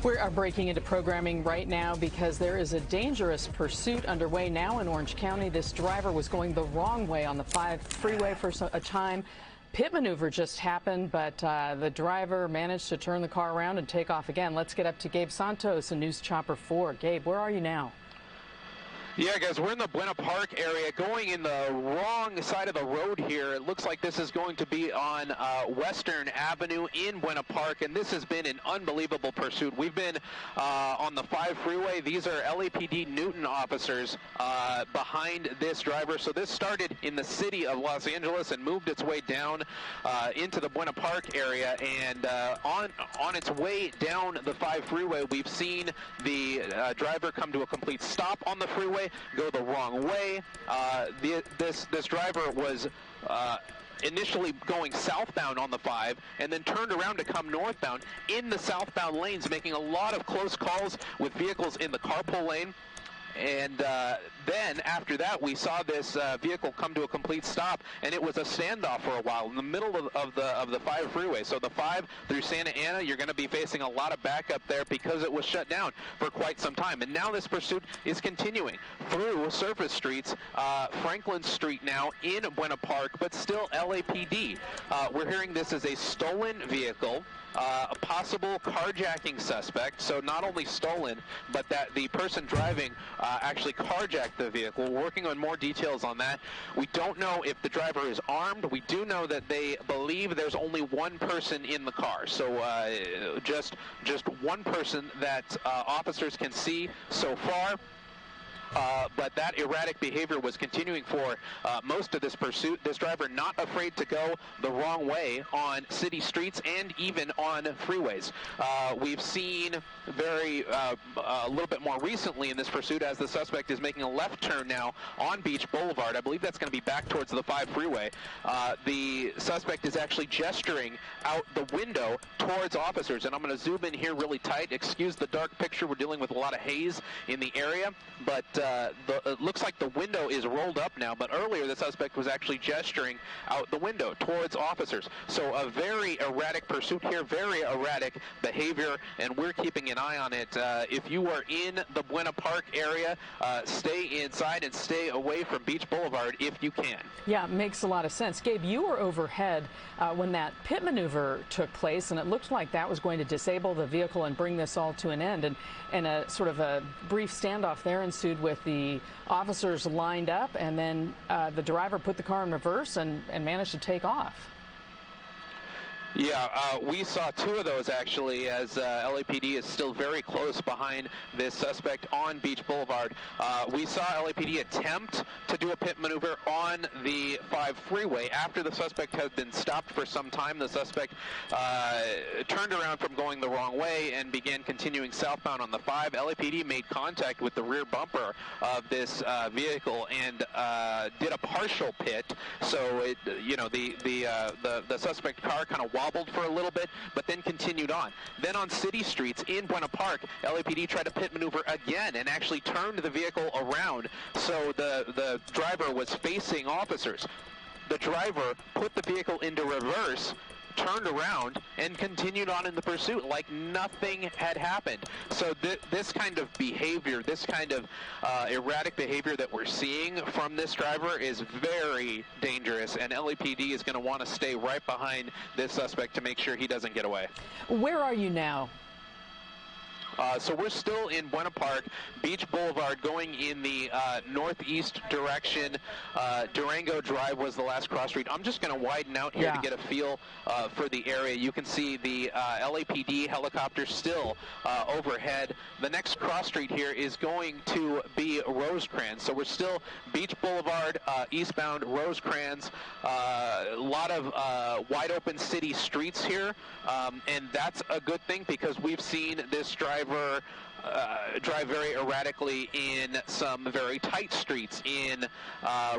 We are breaking into programming right now because there is a dangerous pursuit underway now in Orange County. This driver was going the wrong way on the 5 freeway for a time. Pit maneuver just happened, but the driver managed to turn the car around and take off again. Let's get up to Gabe Santos in News Chopper 4. Gabe, where are you now? Yeah, guys, we're in the Buena Park area, going in the wrong side of the road here. It looks like this is going to be on Western Avenue in Buena Park, and this has been an unbelievable pursuit. We've been on the 5 freeway. These are LAPD Newton officers behind this driver. So this started in the city of Los Angeles and moved its way down into the Buena Park area. And on its way down the 5 freeway, we've seen the driver come to a complete stop on the freeway, go the wrong way. This driver was initially going southbound on the 5 and then turned around to come northbound in the southbound lanes, making a lot of close calls with vehicles in the carpool lane. And then after that, we saw this vehicle come to a complete stop, and it was a standoff for a while in the middle of the 5 freeway. So the 5 through Santa Ana, you're going to be facing a lot of backup there because it was shut down for quite some time. And now this pursuit is continuing through surface streets, Franklin Street now in Buena Park, but still LAPD. We're hearing this is a stolen vehicle, a possible carjacking suspect. So not only stolen, but that the person driving actually carjacked the vehicle. We're working on more details on that. We don't know if the driver is armed. We do know that they believe there's only one person in the car. So just one person that officers can see so far. But that erratic behavior was continuing for most of this pursuit. This driver not afraid to go the wrong way on city streets and even on freeways. We've seen a little bit more recently in this pursuit as the suspect is making a left turn now on Beach Boulevard. I believe that's going to be back towards the 5 freeway. The suspect is actually gesturing out the window towards officers, and I'm going to zoom in here really tight. Excuse the dark picture. We're dealing with a lot of haze in the area, but it looks like the window is rolled up now, but earlier the suspect was actually gesturing out the window towards officers. So a very erratic pursuit here, very erratic behavior, and we're keeping an eye on it. If you are in the Buena Park area, stay inside and stay away from Beach Boulevard if you can. Yeah, it makes a lot of sense. Gabe, you were overhead when that pit maneuver took place, and it looked like that was going to disable the vehicle and bring this all to an end. And a sort of a brief standoff there ensued with the officers lined up, and then the driver put the car in reverse and managed to take off. Yeah, we saw 2 of those actually, as LAPD is still very close behind this suspect on Beach Boulevard. We saw LAPD attempt to do a pit maneuver on the 5 freeway. After the suspect had been stopped for some time, the suspect turned around from going the wrong way and began continuing southbound on the 5. LAPD made contact with the rear bumper of this vehicle and did a partial pit. So it, the suspect car kind of wobbled for a little bit, but then continued on. Then on city streets in Buena Park, LAPD tried to pit maneuver again and actually turned the vehicle around, so the driver was facing officers. The driver put the vehicle into reverse, turned around, and continued on in the pursuit like nothing had happened. So this kind of behavior, this kind of erratic behavior that we're seeing from this driver is very dangerous, and LAPD is going to want to stay right behind this suspect to make sure he doesn't get away. Where are you now? So we're still in Buena Park, Beach Boulevard, going in the northeast direction. Durango Drive was the last cross street. I'm just going to widen out here to get a feel for the area. You can see the LAPD helicopter still overhead. The next cross street here is going to be Rosecrans. So we're still Beach Boulevard, eastbound Rosecrans. A lot of wide open city streets here, and that's a good thing because we've seen this driver drive very erratically in some very tight streets in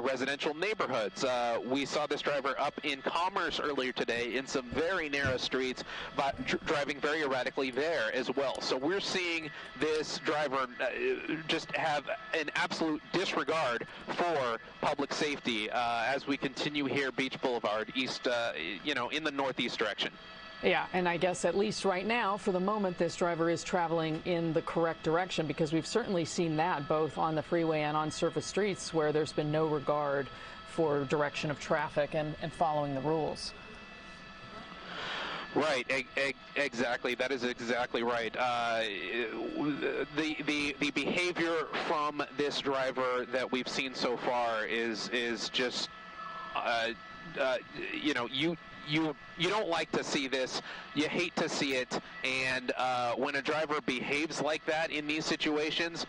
residential neighborhoods. We saw this driver up in Commerce earlier today in some very narrow streets, but driving very erratically there as well. So we're seeing this driver just have an absolute disregard for public safety as we continue here Beach Boulevard east, in the northeast direction. Yeah, and I guess at least right now, for the moment, this driver is traveling in the correct direction, because we've certainly seen that both on the freeway and on surface streets where there's been no regard for direction of traffic and following the rules. Right, exactly. That is exactly right. The behavior from this driver that we've seen so far is just, you know, you don't like to see this. You hate to see it. And when a driver behaves like that in these situations,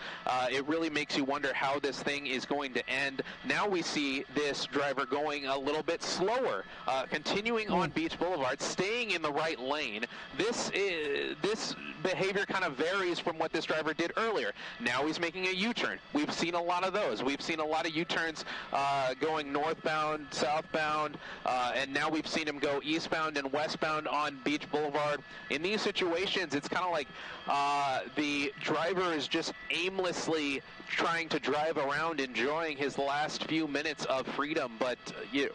it really makes you wonder how this thing is going to end. Now we see this driver going a little bit slower, continuing on Beach Boulevard, staying in the right lane. This behavior kind of varies from what this driver did earlier. Now he's making a U-turn. We've seen a lot of those. We've seen a lot of U-turns going northbound, southbound, and now we've seen him go eastbound and westbound on Beach Boulevard. In these situations, it's kind of like the driver is just aimlessly trying to drive around, enjoying his last few minutes of freedom. But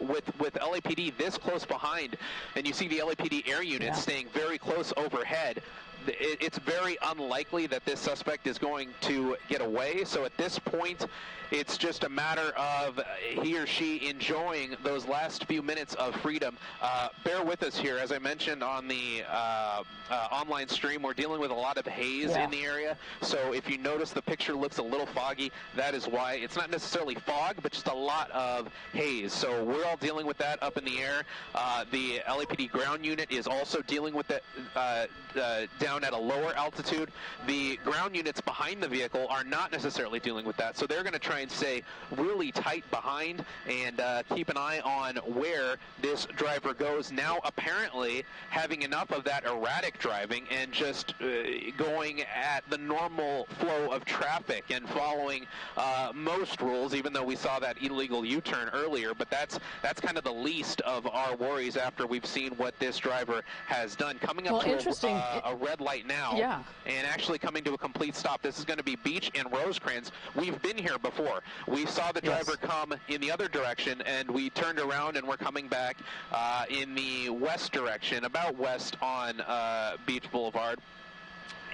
with LAPD this close behind, and you see the LAPD air unit staying very close overhead, it's very unlikely that this suspect is going to get away. So at this point, it's just a matter of he or she enjoying those last few minutes of freedom. Bear with us here. As I mentioned on the online stream, we're dealing with a lot of haze in the area. So if you notice the picture looks a little foggy, that is why. It's not necessarily fog, but just a lot of haze. So we're all dealing with that up in the air. The LAPD ground unit is also dealing with that down at a lower altitude. The ground units behind the vehicle are not necessarily dealing with that. So they're going to try and stay really tight behind and keep an eye on where this driver goes. Now apparently having enough of that erratic driving and just going at the normal flow of traffic and following most rules, even though we saw that illegal U-turn earlier. But that's kind of the least of our worries after we've seen what this driver has done. Coming up to a red light now and actually coming to a complete stop. This is going to be Beach and Rosecrans. We've been here before. We saw the driver come in the other direction, and we turned around and we're coming back in the west direction, about west on Beach Boulevard.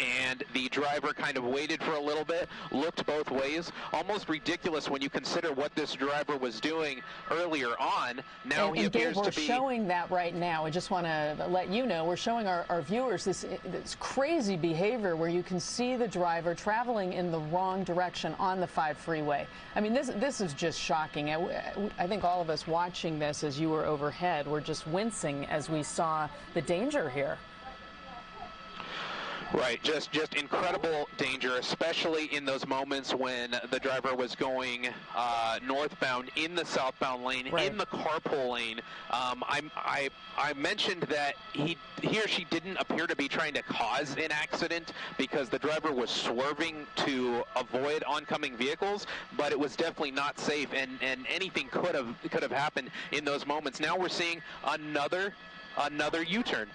And the driver kind of waited for a little bit, looked both ways. Almost ridiculous when you consider what this driver was doing earlier on. Now he appears Gabe, to be... we're showing that right now. I just want to let you know, we're showing our viewers this crazy behavior where you can see the driver traveling in the wrong direction on the 5 freeway. I mean, this is just shocking. I think all of us watching this as you were overhead were just wincing as we saw the danger here. Right, just incredible danger, especially in those moments when the driver was going northbound in the southbound lane, in the carpool lane. I mentioned that he or she didn't appear to be trying to cause an accident because the driver was swerving to avoid oncoming vehicles, but it was definitely not safe, and anything could have happened in those moments. Now we're seeing another U-turn,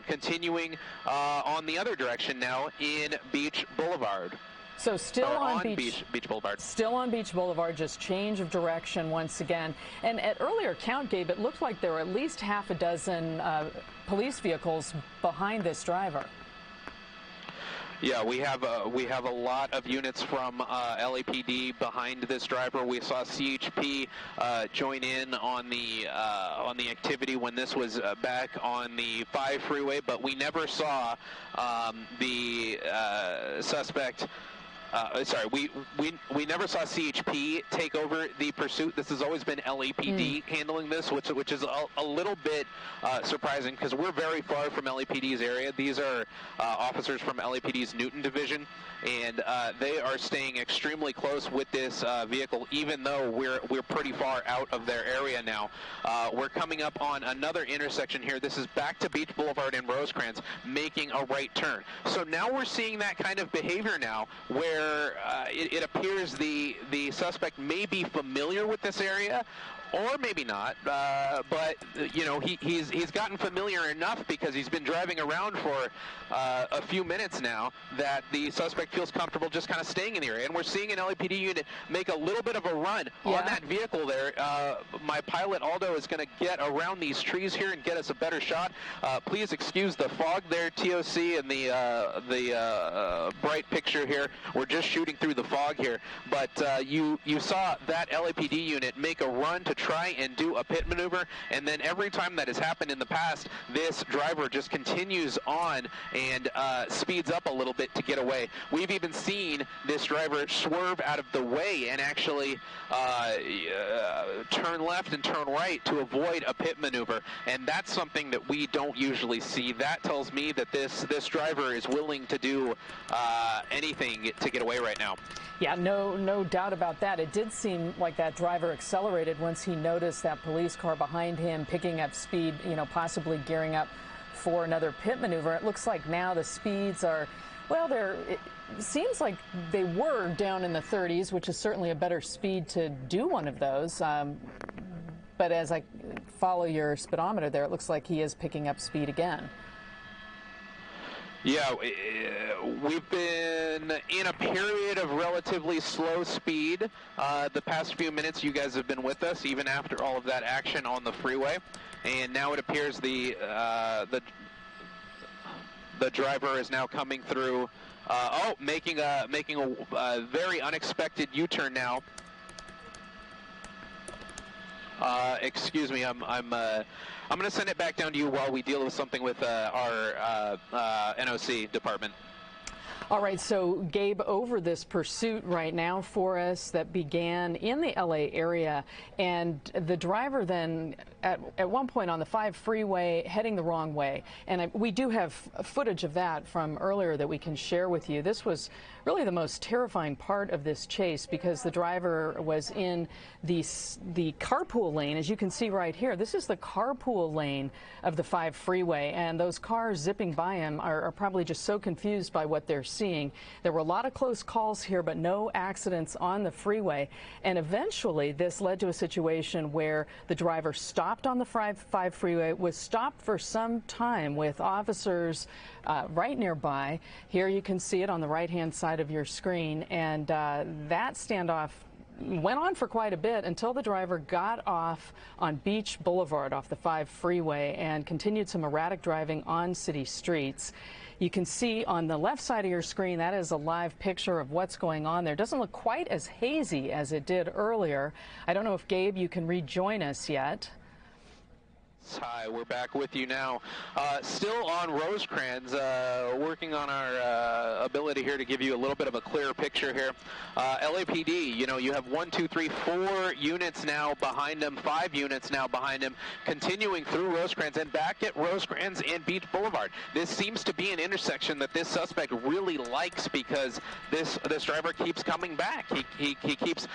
continuing on the other direction now in Beach Boulevard. So still on Beach Boulevard. Still on Beach Boulevard, just change of direction once again. And at earlier count, Gabe, it looked like there were at least half a dozen police vehicles behind this driver. Yeah, we have a lot of units from LAPD behind this driver. We saw CHP join in on the activity when this was back on the 5 freeway, but we never saw the suspect. We never saw CHP take over the pursuit. This has always been LAPD handling this, which is a little bit surprising because we're very far from LAPD's area. These are officers from LAPD's Newton Division, and they are staying extremely close with this vehicle, even though we're pretty far out of their area now. We're coming up on another intersection here. This is back to Beach Boulevard and Rosecrans, making a right turn. So now we're seeing that kind of behavior now, where it appears the suspect may be familiar with this area, or maybe not. But you know, he's gotten familiar enough because he's been driving around for a few minutes now that the suspect feels comfortable just kind of staying in the area. And we're seeing an LAPD unit make a little bit of a run on that vehicle there. My pilot Aldo is going to get around these trees here and get us a better shot. Please excuse the fog there, TOC, and the bright picture here. We're just shooting through the fog here, but you saw that LAPD unit make a run to try and do a pit maneuver, and then every time that has happened in the past, this driver just continues on and speeds up a little bit to get away. We've even seen this driver swerve out of the way and actually turn left and turn right to avoid a pit maneuver, and that's something that we don't usually see. That tells me that this driver is willing to do anything to get away right now. Yeah, no doubt about that. It did seem like that driver accelerated once he noticed that police car behind him picking up speed, you know, possibly gearing up for another pit maneuver. It looks like now the speeds are, well, it seems like they were down in the 30s, which is certainly a better speed to do one of those. But as I follow your speedometer there, it looks like he is picking up speed again. Yeah, we've been in a period of relatively slow speed the past few minutes. You guys have been with us even after all of that action on the freeway, and now it appears the driver is now coming through. Making a very unexpected U-turn now. Excuse me, I'm going to send it back down to you while we deal with something with our NOC department. All right, so Gabe, over this pursuit right now for us that began in the LA area, and the driver then at one point on the 5 freeway heading the wrong way. And we do have footage of that from earlier that we can share with you. This was really the most terrifying part of this chase because the driver was in the carpool lane. As you can see right here, this is the carpool lane of the 5 freeway, and those cars zipping by him are probably just so confused by what they're seeing. There were a lot of close calls here, but no accidents on the freeway. And eventually this led to a situation where the driver stopped on the 5 freeway, was stopped for some time with officers right nearby. Here you can see it on the right-hand side of your screen, and that standoff went on for quite a bit until the driver got off on Beach Boulevard off the 5 freeway and continued some erratic driving on city streets. You can see on the left side of your screen, that is a live picture of what's going on there. It doesn't look quite as hazy as it did earlier. I don't know if, Gabe, you can rejoin us yet. Hi, we're back with you now. Still on Rosecrans, working on our ability here to give you a little bit of a clearer picture here. LAPD, you know, you have 1, 2, 3, 4 units now behind them, 5 units now behind them, continuing through Rosecrans and back at Rosecrans and Beach Boulevard. This seems to be an intersection that this suspect really likes because this driver keeps coming back. He keeps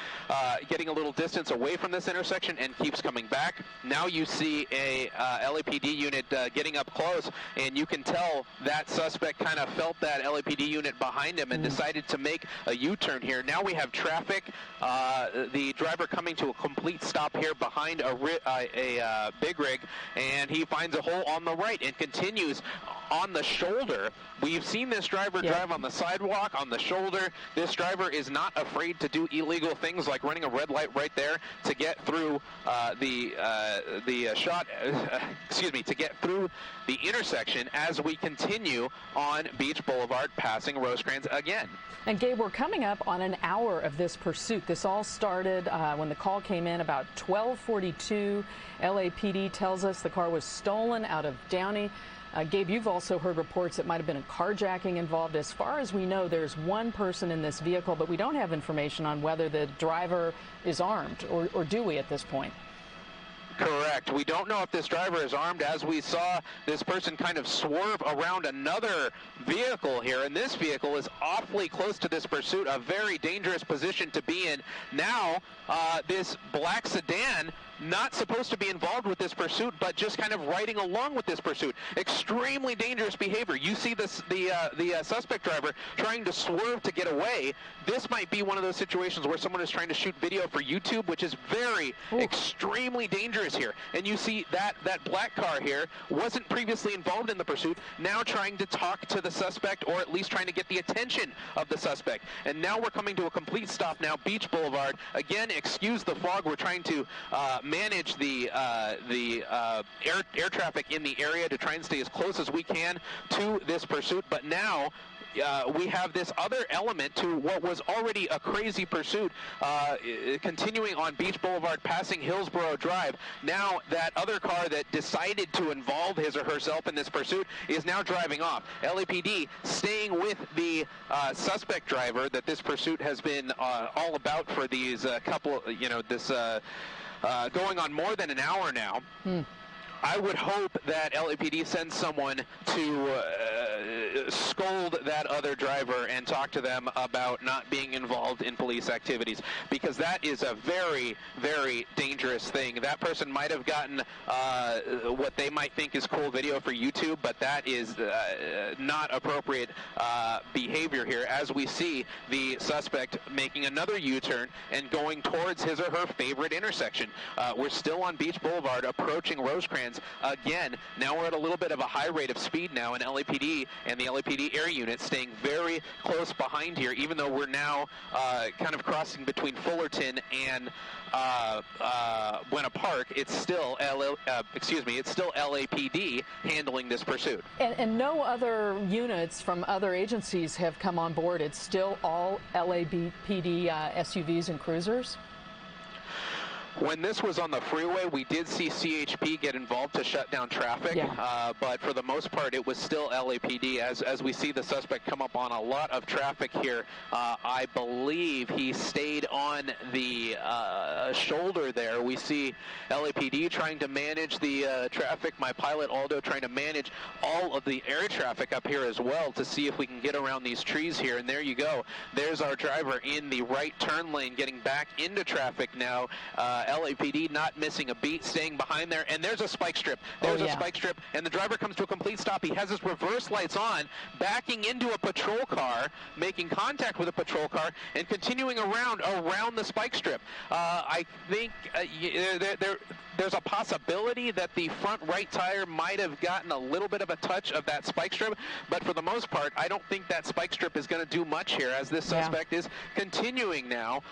getting a little distance away from this intersection and keeps coming back. Now you see a LAPD unit getting up close, and you can tell that suspect kind of felt that LAPD unit behind him and decided to make a U-turn here. Now we have traffic. The driver coming to a complete stop here behind a big rig, and he finds a hole on the right and continues on the shoulder. We've seen this driver drive on the sidewalk, on the shoulder. This driver is not afraid to do illegal things like running a red light right there to get through to get through the intersection as we continue on Beach Boulevard, passing Rosecrans again. And Gabe, we're coming up on an hour of this pursuit. This all started when the call came in about 12:42. LAPD tells us the car was stolen out of Downey. Gabe, you've also heard reports that might have been a carjacking involved. As far as we know, there's one person in this vehicle, but we don't have information on whether the driver is armed, or do we at this point? Correct. We don't know if this driver is armed, as we saw this person kind of swerve around another vehicle here, and this vehicle is awfully close to this pursuit, a very dangerous position to be in. Now, this black sedan not supposed to be involved with this pursuit, but just kind of riding along with this pursuit. Extremely dangerous behavior. You see this, the suspect driver trying to swerve to get away. This might be one of those situations where someone is trying to shoot video for YouTube, which is very extremely dangerous here. And you see that black car here wasn't previously involved in the pursuit, now trying to talk to the suspect, or at least trying to get the attention of the suspect. And now we're coming to a complete stop now, Beach Boulevard. Again, excuse the fog. We're trying to manage the air traffic in the area to try and stay as close as we can to this pursuit. But now we have this other element to what was already a crazy pursuit, continuing on Beach Boulevard, passing Hillsborough Drive. Now that other car that decided to involve his or herself in this pursuit is now driving off. LAPD staying with the suspect driver that this pursuit has been all about for these couple, going on more than an hour now. I would hope that LAPD sends someone to scold that other driver and talk to them about not being involved in police activities, because that is a very, very dangerous thing. That person might have gotten what they might think is cool video for YouTube, but that is not appropriate behavior here, as we see the suspect making another U-turn and going towards his or her favorite intersection. We're still on Beach Boulevard, approaching Rosecrans. Again, now we're at a little bit of a high rate of speed now, and LAPD and the LAPD air unit staying very close behind here, even though we're now kind of crossing between Fullerton and Buena Park. It's still it's still LAPD handling this pursuit. And no other units from other agencies have come on board. It's still all LAPD SUVs and cruisers? When this was on the freeway, we did see CHP get involved to shut down traffic, but for the most part, it was still LAPD. As we see the suspect come up on a lot of traffic here, I believe he stayed on the shoulder there. We see LAPD trying to manage the traffic. My pilot, Aldo, trying to manage all of the air traffic up here as well to see if we can get around these trees here. And there you go. There's our driver in the right turn lane getting back into traffic now. LAPD not missing a beat, staying behind there, and there's a spike strip. There's a spike strip, and the driver comes to a complete stop. He has his reverse lights on, backing into a patrol car, making contact with a patrol car, and continuing around the spike strip. I think there's a possibility that the front right tire might have gotten a little bit of a touch of that spike strip, but for the most part, I don't think that spike strip is going to do much here, as this suspect is continuing now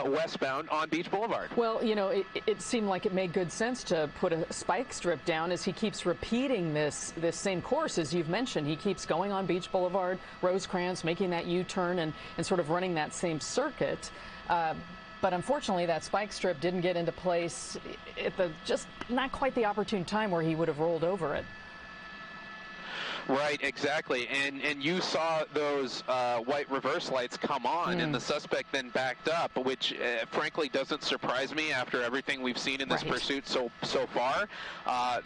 westbound on Beach Boulevard. Well, you know, it seemed like it made good sense to put a spike strip down, as he keeps repeating this same course, as you've mentioned. He keeps going on Beach Boulevard, Rosecrans, making that U-turn and sort of running that same circuit. But unfortunately, that spike strip didn't get into place at just not quite the opportune time where he would have rolled over it. Right, exactly. And you saw those white reverse lights come on, and the suspect then backed up, which frankly doesn't surprise me after everything we've seen in this pursuit so far.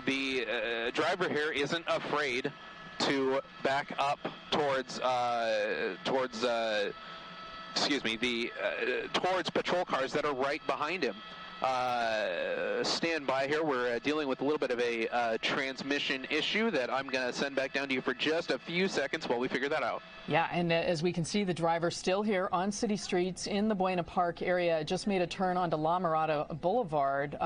The driver here isn't afraid to back up towards patrol cars that are right behind him. Stand by here. We're dealing with a little bit of a transmission issue that I'm going to send back down to you for just a few seconds while we figure that out. Yeah, and as we can see, the driver still here on city streets in the Buena Park area. Just made a turn onto La Mirada Boulevard.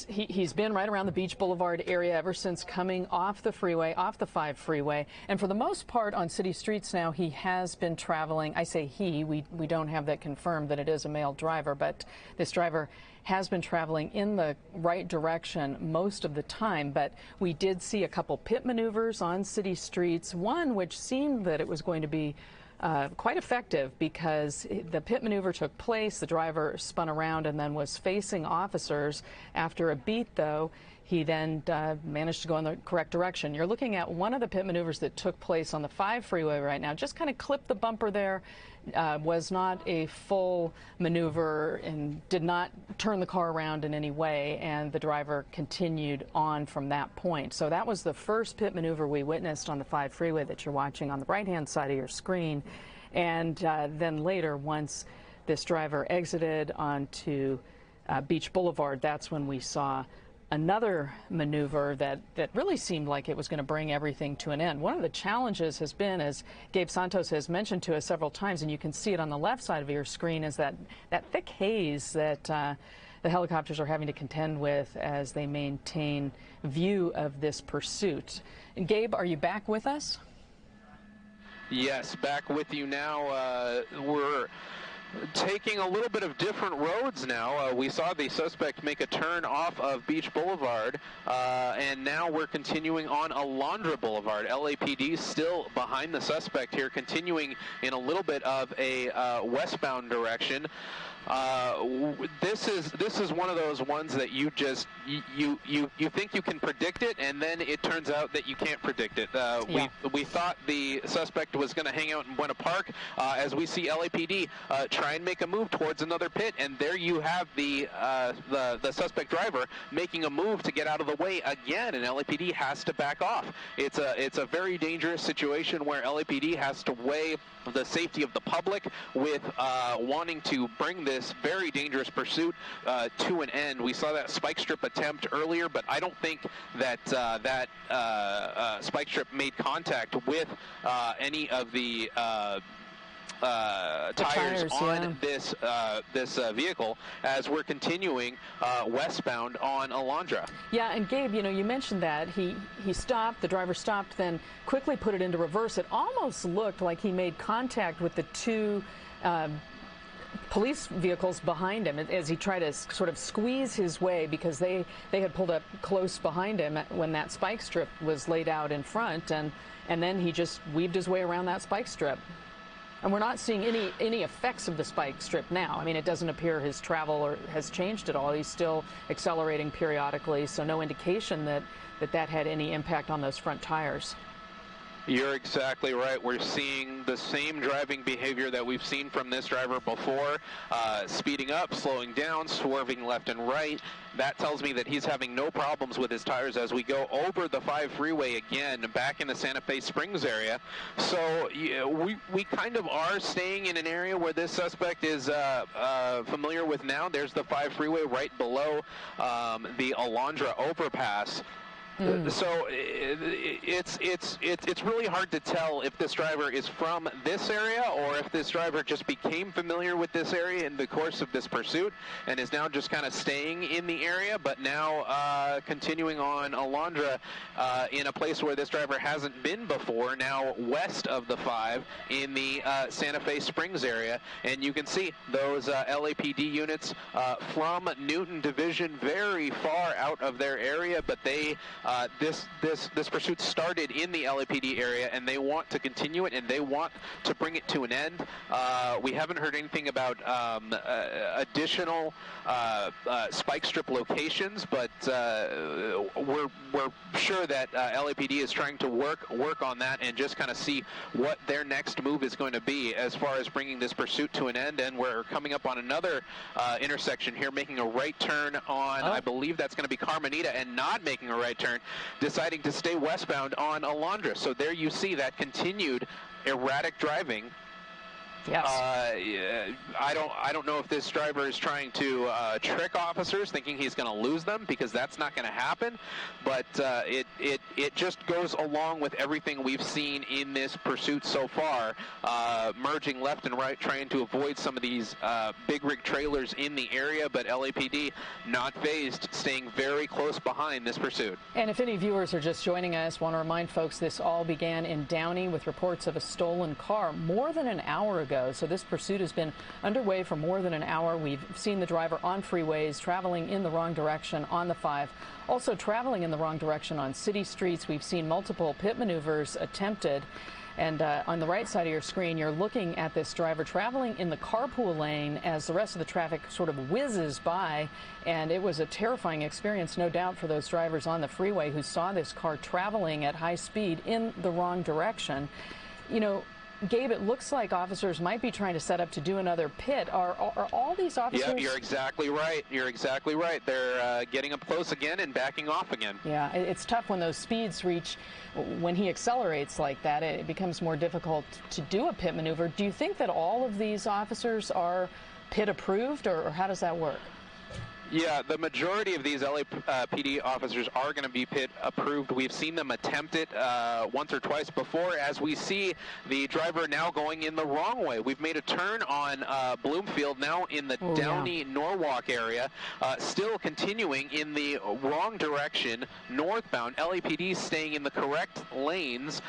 He's been right around the Beach Boulevard area ever since coming off the freeway, off the 5 freeway, and for the most part on city streets now he has been traveling. I say he, we don't have that confirmed that it is a male driver, but this driver has been traveling in the right direction most of the time. But we did see a couple pit maneuvers on city streets, one which seemed that it was going to be quite effective, because the pit maneuver took place, the driver spun around and then was facing officers. After a beat, though, he then managed to go in the correct direction. You're looking at one of the pit maneuvers that took place on the 5 freeway right now. Just kind of clipped the bumper there. Was not a full maneuver and did not turn the car around in any way, and the driver continued on from that point. So that was the first pit maneuver we witnessed on the 5 freeway that you're watching on the right-hand side of your screen. And then later, once this driver exited onto Beach Boulevard, that's when we saw another maneuver that really seemed like it was going to bring everything to an end. One of the challenges has been, as Gabe Santos has mentioned to us several times, and you can see it on the left side of your screen, is that thick haze that the helicopters are having to contend with as they maintain view of this pursuit. And Gabe, are you back with us? Yes, back with you now. We're taking a little bit of different roads now. We saw the suspect make a turn off of Beach Boulevard, and now we're continuing on Alondra Boulevard. LAPD still behind the suspect here, continuing in a little bit of a westbound direction. This is one of those ones that you just you think you can predict it, and then it turns out that you can't predict it. We thought the suspect was going to hang out in Buena Park, as we see LAPD try and make a move towards another pit, and there you have the suspect driver making a move to get out of the way again, and LAPD has to back off. It's a very dangerous situation where LAPD has to weigh the safety of the public with wanting to bring this very dangerous pursuit to an end. We saw that spike strip attempt earlier, but I don't think that spike strip made contact with any of the tires on this vehicle as we're continuing westbound on Alondra. Yeah, and Gabe, you mentioned that he stopped, the driver stopped, then quickly put it into reverse. It almost looked like he made contact with the two police vehicles behind him as he tried to sort of squeeze his way, because they had pulled up close behind him when that spike strip was laid out in front, and then he just weaved his way around that spike strip. And we're not seeing any effects of the spike strip now. I mean, it doesn't appear his travel has changed at all. He's still accelerating periodically, so no indication that had any impact on those front tires. You're exactly right. We're seeing the same driving behavior that we've seen from this driver before, speeding up, slowing down, swerving left and right. That tells me that he's having no problems with his tires as we go over the 5 freeway again, back in the Santa Fe Springs area. So we kind of are staying in an area where this suspect is familiar with now. There's the 5 freeway right below the Alondra overpass. So it's really hard to tell if this driver is from this area or if this driver just became familiar with this area in the course of this pursuit and is now just kind of staying in the area, but now continuing on Alondra in a place where this driver hasn't been before, now west of the 5 in the Santa Fe Springs area. And you can see those LAPD units from Newton Division very far out of their area, but they this pursuit started in the LAPD area, and they want to continue it, and they want to bring it to an end. We haven't heard anything about additional spike strip locations, but we're sure that LAPD is trying to work on that and just kind of see what their next move is going to be as far as bringing this pursuit to an end. And we're coming up on another intersection here, making a right turn on, I believe that's going to be Carmenita, and not making a right turn, deciding to stay westbound on Alondra. So there you see that continued erratic driving. Yes. I don't know if this driver is trying to trick officers, thinking he's going to lose them, because that's not going to happen. But it just goes along with everything we've seen in this pursuit so far, merging left and right, trying to avoid some of these big rig trailers in the area. But LAPD not phased, staying very close behind this pursuit. And if any viewers are just joining us, want to remind folks this all began in Downey with reports of a stolen car more than an hour ago. So this pursuit has been underway for more than an hour. We've seen the driver on freeways, traveling in the wrong direction on the 5, also traveling in the wrong direction on city streets. We've seen multiple pit maneuvers attempted. And on the right side of your screen, you're looking at this driver traveling in the carpool lane as the rest of the traffic sort of whizzes by. And it was a terrifying experience, no doubt, for those drivers on the freeway who saw this car traveling at high speed in the wrong direction. You know, Gabe, it looks like officers might be trying to set up to do another pit. Are all these officers? Yeah, you're exactly right. You're exactly right. They're getting up close again and backing off again. Yeah, it's tough when those speeds reach, when he accelerates like that, it becomes more difficult to do a pit maneuver. Do you think that all of these officers are pit approved, or how does that work? Yeah, the majority of these LAPD officers are going to be PIT approved. We've seen them attempt it once or twice before, as we see the driver now going in the wrong way. We've made a turn on Bloomfield, now in the Downey-Norwalk area, still continuing in the wrong direction, northbound. LAPD staying in the correct lanes,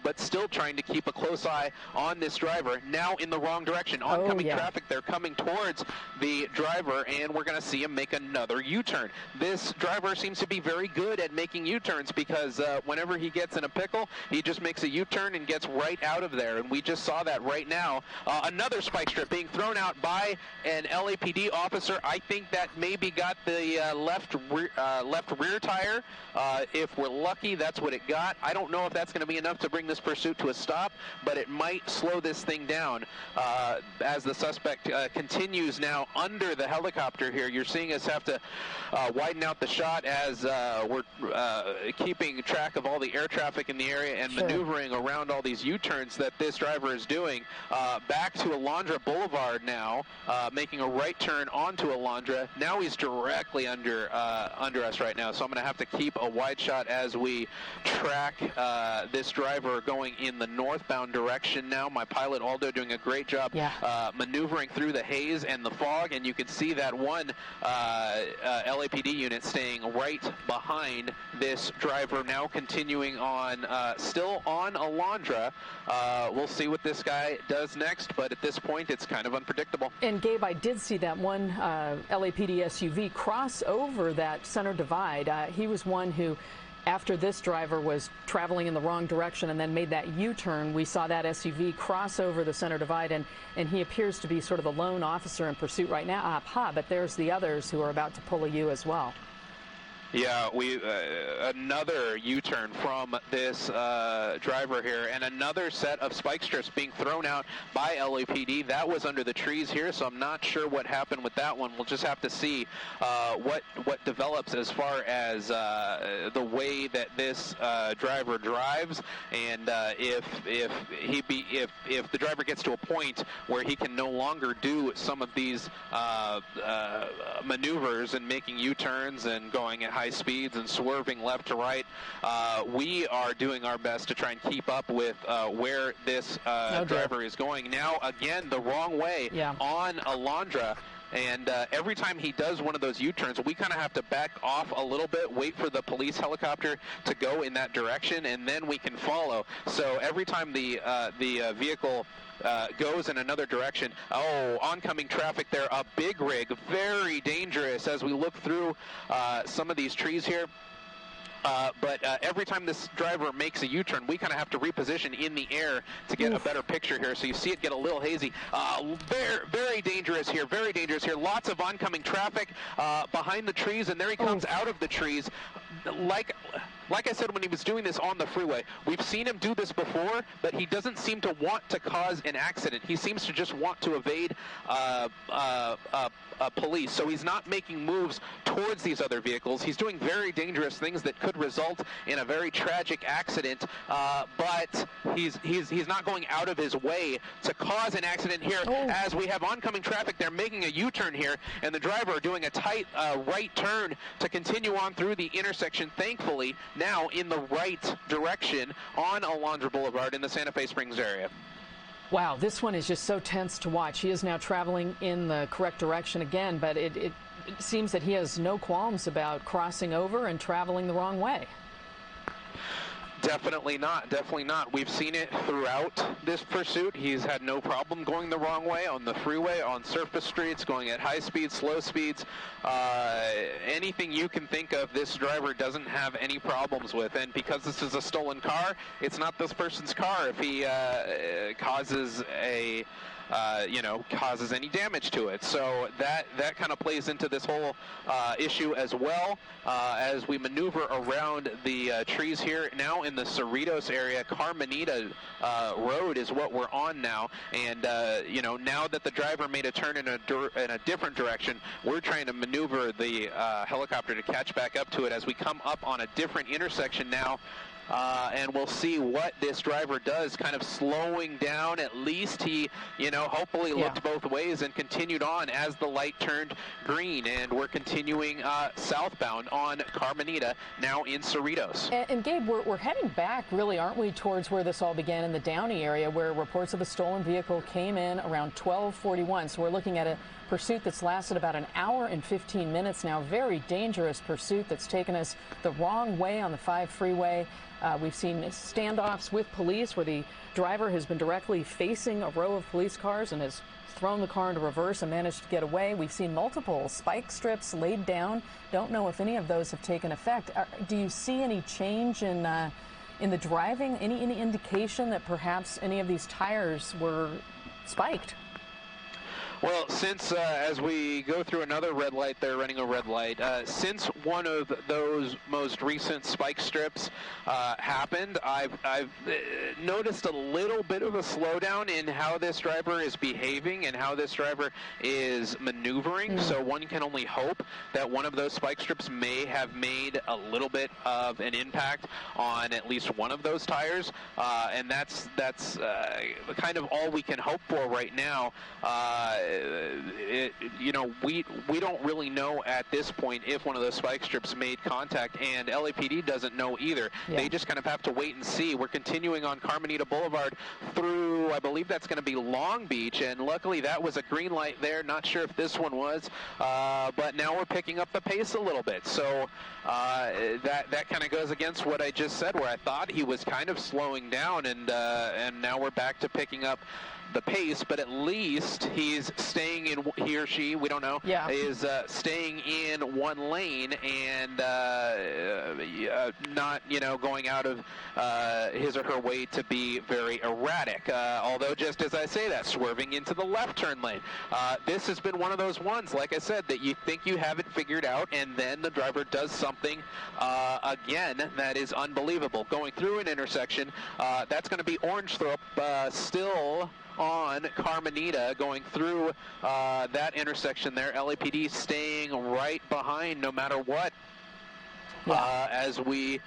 but still trying to keep a close eye on this driver, now in the wrong direction. Oncoming traffic, they're coming towards the driver, and we're going to see him make another U-turn. This driver seems to be very good at making U-turns, because whenever he gets in a pickle, he just makes a U-turn and gets right out of there, and we just saw that right now. Another spike strip being thrown out by an LAPD officer. I think that maybe got the left rear tire. If we're lucky, that's what it got. I don't know if that's going to be enough to bring this pursuit to a stop, but it might slow this thing down as the suspect continues now under the helicopter here. You're seeing us have to widen out the shot as we're keeping track of all the air traffic in the area and maneuvering around all these U-turns that this driver is doing. Back to Alondra Boulevard now, making a right turn onto Alondra. Now he's directly under us right now, so I'm going to have to keep a wide shot as we track this driver going in the northbound direction now. My pilot Aldo doing a great job maneuvering through the haze and the fog, and you can see that one LAPD unit staying right behind this driver, now continuing on, still on Alondra. We'll see what this guy does next, but at this point it's kind of unpredictable. And Gabe, I did see that one LAPD SUV cross over that center divide. He was one who, after this driver was traveling in the wrong direction and then made that U-turn, we saw that SUV cross over the center divide, and he appears to be sort of the lone officer in pursuit right now. But there's the others who are about to pull a U as well. Yeah, another U-turn from this driver here, and another set of spike strips being thrown out by LAPD. That was under the trees here, so I'm not sure what happened with that one. We'll just have to see what develops as far as the way that this driver drives, and if the driver gets to a point where he can no longer do some of these maneuvers and making U-turns and going at high speeds and swerving left to right. We are doing our best to try and keep up with where this driver is going. Now, again, the wrong way on Alondra. And every time he does one of those U-turns, we kind of have to back off a little bit, wait for the police helicopter to go in that direction, and then we can follow. So every time the vehicle goes in another direction. Oncoming traffic there, a big rig, very dangerous as we look through some of these trees here. But every time this driver makes a U-turn, we kind of have to reposition in the air to get a better picture here. So you see it get a little hazy. Very dangerous here, very dangerous here. Lots of oncoming traffic behind the trees, and there he comes out of the trees. Like I said when he was doing this on the freeway, we've seen him do this before, but he doesn't seem to want to cause an accident. He seems to just want to evade police. So he's not making moves towards these other vehicles. He's doing very dangerous things that could result in a very tragic accident, but he's not going out of his way to cause an accident here. As we have oncoming traffic, they're making a U-turn here, and the driver doing a tight right turn to continue on through the intersection, thankfully now in the right direction on Alondra Boulevard in the Santa Fe Springs area. Wow, this one is just so tense to watch. He is now traveling in the correct direction again, but it seems that he has no qualms about crossing over and traveling the wrong way. Definitely not. Definitely not. We've seen it throughout this pursuit. He's had no problem going the wrong way on the freeway, on surface streets, going at high speeds, slow speeds. Anything you can think of, this driver doesn't have any problems with. And because this is a stolen car, it's not this person's car if he causes any damage to it. So that kind of plays into this whole issue as well. As we maneuver around the trees here now in the Cerritos area, Carmenita Road is what we're on now. And now that the driver made a turn in a different direction, we're trying to maneuver the helicopter to catch back up to it as we come up on a different intersection now. and we'll see what this driver does, kind of slowing down. At least he, hopefully looked both ways and continued on as the light turned green. And we're continuing southbound on Carmenita, now in Cerritos. And Gabe, we're heading back, really, aren't we, towards where this all began in the Downey area, where reports of a stolen vehicle came in around 12:41. So we're looking at a pursuit that's lasted about an hour and 15 minutes now. Very dangerous pursuit that's taken us the wrong way on the 5 freeway. We've seen standoffs with police where the driver has been directly facing a row of police cars and has thrown the car into reverse and managed to get away. We've seen multiple spike strips laid down. Don't know if any of those have taken effect. Do you see any change in the driving? Any indication that perhaps any of these tires were spiked? Well, since as we go through another red light, they're running a red light. Since one of those most recent spike strips happened, I've noticed a little bit of a slowdown in how this driver is behaving and how this driver is maneuvering. So one can only hope that one of those spike strips may have made a little bit of an impact on at least one of those tires, and that's kind of all we can hope for right now. We don't really know at this point if one of those spike strips made contact, and LAPD doesn't know either. They just kind of have to wait and see. We're continuing on Carmenita Boulevard through, I believe that's going to be Long Beach, and luckily that was a green light there. Not sure if this one was, but now we're picking up the pace a little bit. So that kind of goes against what I just said, where I thought he was kind of slowing down, and now we're back to picking up the pace, but at least he's staying in, he or she, we don't know, is staying in one lane and not, going out of his or her way to be very erratic. Although, just as I say that, swerving into the left turn lane. This has been one of those ones, like I said, that you think you have it figured out, and then the driver does something again that is unbelievable. Going through an intersection, that's going to be Orangethrop, still on Carmenita, going through that intersection there. LAPD staying right behind no matter what. As we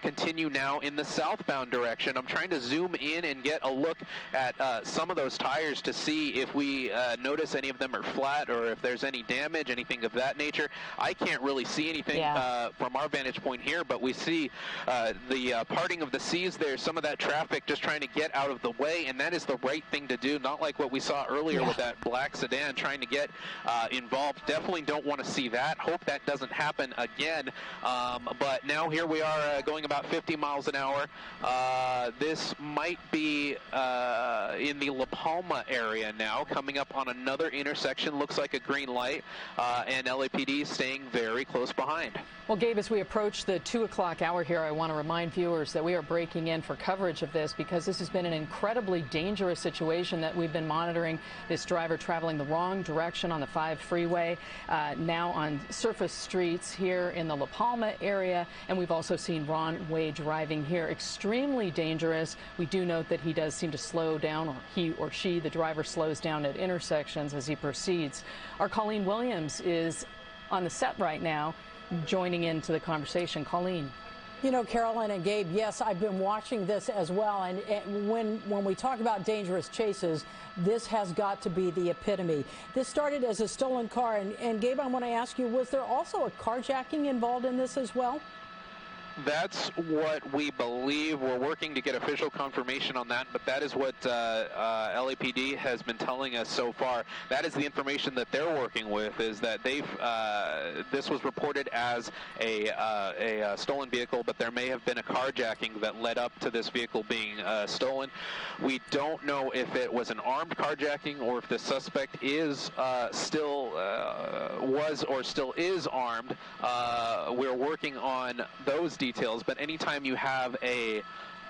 continue now in the southbound direction. I'm trying to zoom in and get a look at some of those tires to see if we notice any of them are flat or if there's any damage, anything of that nature. I can't really see anything from our vantage point here, but we see the parting of the seas there, some of that traffic just trying to get out of the way, and that is the right thing to do, not like what we saw earlier with that black sedan trying to get involved. Definitely don't want to see that. Hope that doesn't happen again. But now here we are going about 50 miles an hour. This might be in the La Palma area now, coming up on another intersection. Looks like a green light, and LAPD staying very close behind. Well, Gabe, as we approach the 2 o'clock hour here, I want to remind viewers that we are breaking in for coverage of this because this has been an incredibly dangerous situation that we've been monitoring. This driver traveling the wrong direction on the 5 freeway, now on surface streets here in the La Palma area, and we've also seen wrong-way driving here. Extremely dangerous. We do note that he does seem to slow down, or he or she, the driver, slows down at intersections as he proceeds. Our Colleen Williams is on the set right now, joining into the conversation. Colleen. You know, Carolyn and Gabe, yes, I've been watching this as well, and when we talk about dangerous chases, this has got to be the epitome. This started as a stolen car, and Gabe, I want to ask you, was there also a carjacking involved in this as well? That's what we believe. We're working to get official confirmation on that, but that is what LAPD has been telling us so far. That is the information that they're working with, is that they've this was reported as a stolen vehicle, but there may have been a carjacking that led up to this vehicle being stolen. We don't know if it was an armed carjacking or if the suspect is still was or still is armed. We're working on those details, but anytime you have a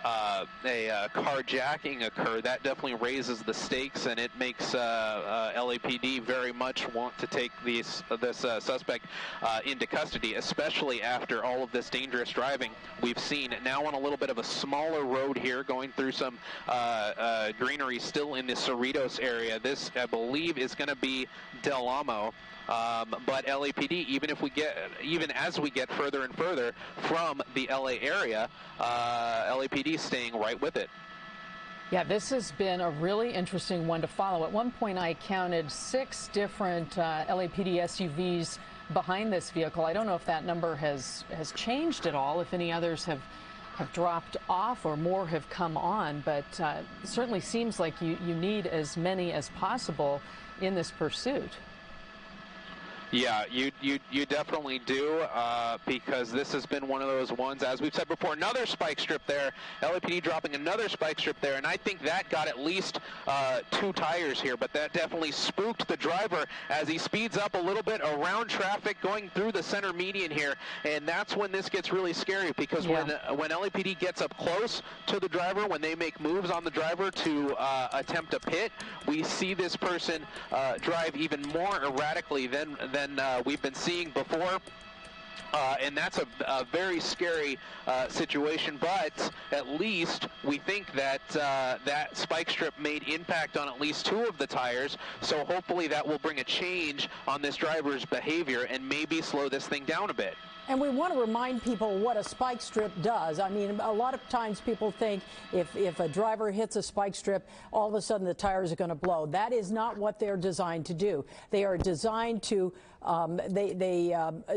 carjacking occur, that definitely raises the stakes, and it makes LAPD very much want to take this suspect into custody, especially after all of this dangerous driving we've seen. Now on a little bit of a smaller road here, going through some greenery still in the Cerritos area. This, I believe, is going to be Del Amo. But LAPD, even as we get further and further from the LA area, LAPD is staying right with it. Yeah, this has been a really interesting one to follow. At one point, I counted 6 different LAPD SUVs behind this vehicle. I don't know if that number has changed at all, if any others have dropped off or more have come on, but certainly seems like you need as many as possible in this pursuit. Yeah, you definitely do, because this has been one of those ones, as we've said before, another spike strip there, LAPD dropping another spike strip there, and I think that got at least 2 tires here, but that definitely spooked the driver as he speeds up a little bit around traffic going through the center median here, and that's when this gets really scary, because when LAPD gets up close to the driver, when they make moves on the driver to attempt a pit, we see this person drive even more erratically than we've been seeing before. And that's a very scary situation, but at least we think that that spike strip made impact on at least 2 of the tires, so hopefully that will bring a change on this driver's behavior and maybe slow this thing down a bit. And we want to remind people what a spike strip does. I mean, a lot of times people think if a driver hits a spike strip, all of a sudden the tires are going to blow. That is not what they're designed to do. They are designed to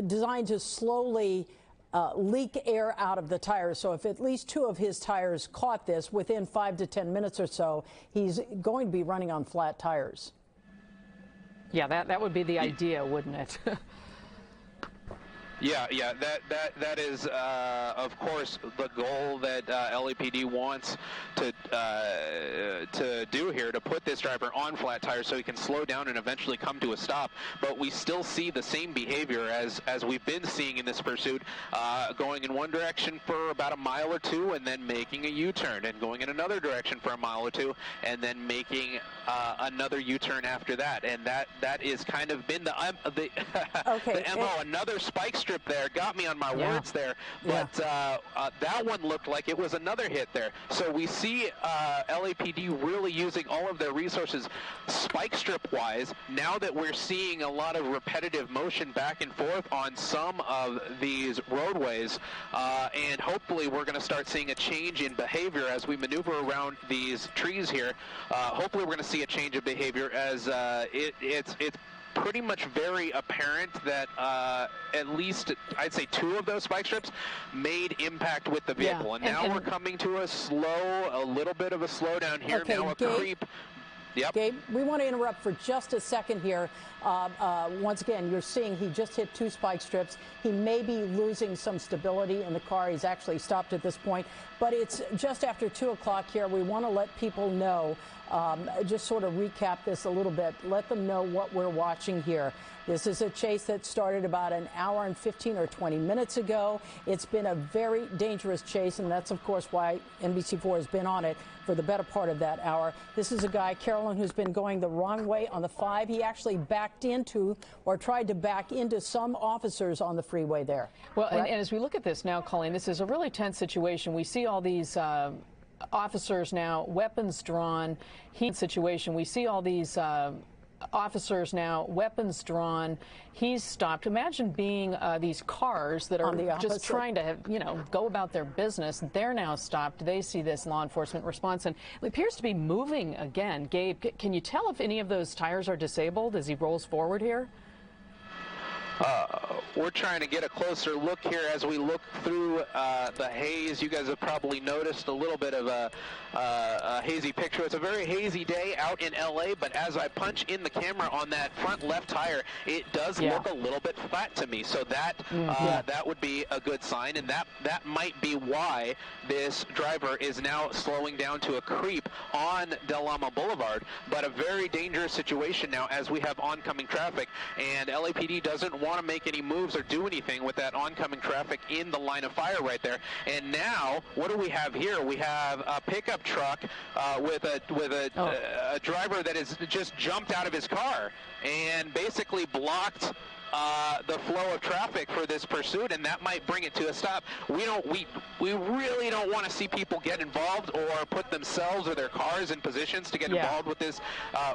designed to slowly leak air out of the tires. So if at least 2 of his tires caught this within 5 to 10 minutes or so, he's going to be running on flat tires. Yeah, that would be the idea, wouldn't it? Yeah, that is, of course, the goal that LAPD wants to do here, to put this driver on flat tires so he can slow down and eventually come to a stop. But we still see the same behavior as we've been seeing in this pursuit, going in one direction for about a mile or 2 and then making a U-turn, and going in another direction for a mile or 2 and then making another U-turn after that. And that is kind of been the MO. Another spike strip there, got me on my words there, but that one looked like it was another hit there. So we see LAPD really using all of their resources spike strip wise, now that we're seeing a lot of repetitive motion back and forth on some of these roadways, and hopefully we're going to start seeing a change in behavior as we maneuver around these trees here. Hopefully we're going to see a change of behavior as it's pretty much very apparent that at least, I'd say, 2 of those spike strips made impact with the vehicle. And now we're coming to a little bit of a slowdown here. Okay, now a Gabe, creep. Yep. Gabe, we want to interrupt for just a second here. Once again, you're seeing he just hit 2 spike strips. He may be losing some stability in the car. He's actually stopped at this point. But it's just after 2 o'clock here. We want to let people know, just sort of recap this a little bit, let them know what we're watching here. This is a chase that started about an hour and 15 or 20 minutes ago. It's been a very dangerous chase, and that's, of course, why NBC4 has been on it for the better part of that hour. This is a guy, Carolyn, who's been going the wrong way on the 5. He actually backed into or tried to back into some officers on the freeway there. Well, and as we look at this now, Colleen, this is a really tense situation. We see all these officers now, weapons drawn. We see all these officers now, weapons drawn. He's stopped. Imagine being these cars that are just trying to, go about their business. They're now stopped. They see this law enforcement response, and it appears to be moving again. Gabe, can you tell if any of those tires are disabled as he rolls forward here? We're trying to get a closer look here as we look through the haze. You guys have probably noticed a little bit of a hazy picture. It's a very hazy day out in LA, but as I punch in the camera on that front left tire, it does look a little bit flat to me. So that that would be a good sign, and that might be why this driver is now slowing down to a creep on Del Llama Boulevard. But a very dangerous situation now as we have oncoming traffic, and LAPD doesn't want to make any moves or do anything with that oncoming traffic in the line of fire right there. And now, what do we have here? We have a pickup truck with a driver that has just jumped out of his car and basically blocked the flow of traffic for this pursuit, and that might bring it to a stop. We really don't want to see people get involved or put themselves or their cars in positions to get involved with this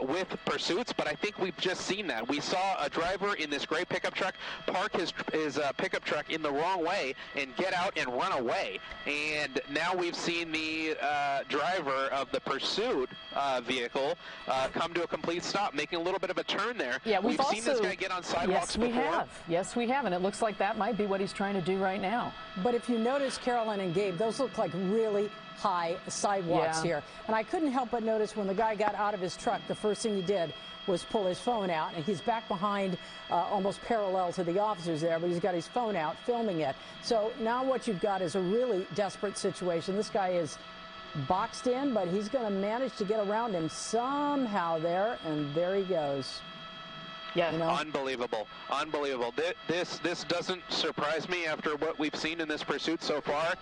with pursuits, but I think we've just seen that. We saw a driver in this gray pickup truck park his pickup truck in the wrong way and get out and run away, and now we've seen the driver of the pursuit vehicle come to a complete stop, making a little bit of a turn there. Yeah, we've seen this guy get on sidewalks before. Yes, we have, and it looks like that might be what he's trying to do right now. But if you notice, Carolyn and Gabe, those look like really high sidewalks here. And I couldn't help but notice when the guy got out of his truck, the first thing he did was pull his phone out, and he's back behind almost parallel to the officers there, but he's got his phone out filming it. So now what you've got is a really desperate situation. This guy is boxed in, but he's going to manage to get around him somehow there, and there he goes. Yeah, you know? Unbelievable. This doesn't surprise me after what we've seen in this pursuit so far.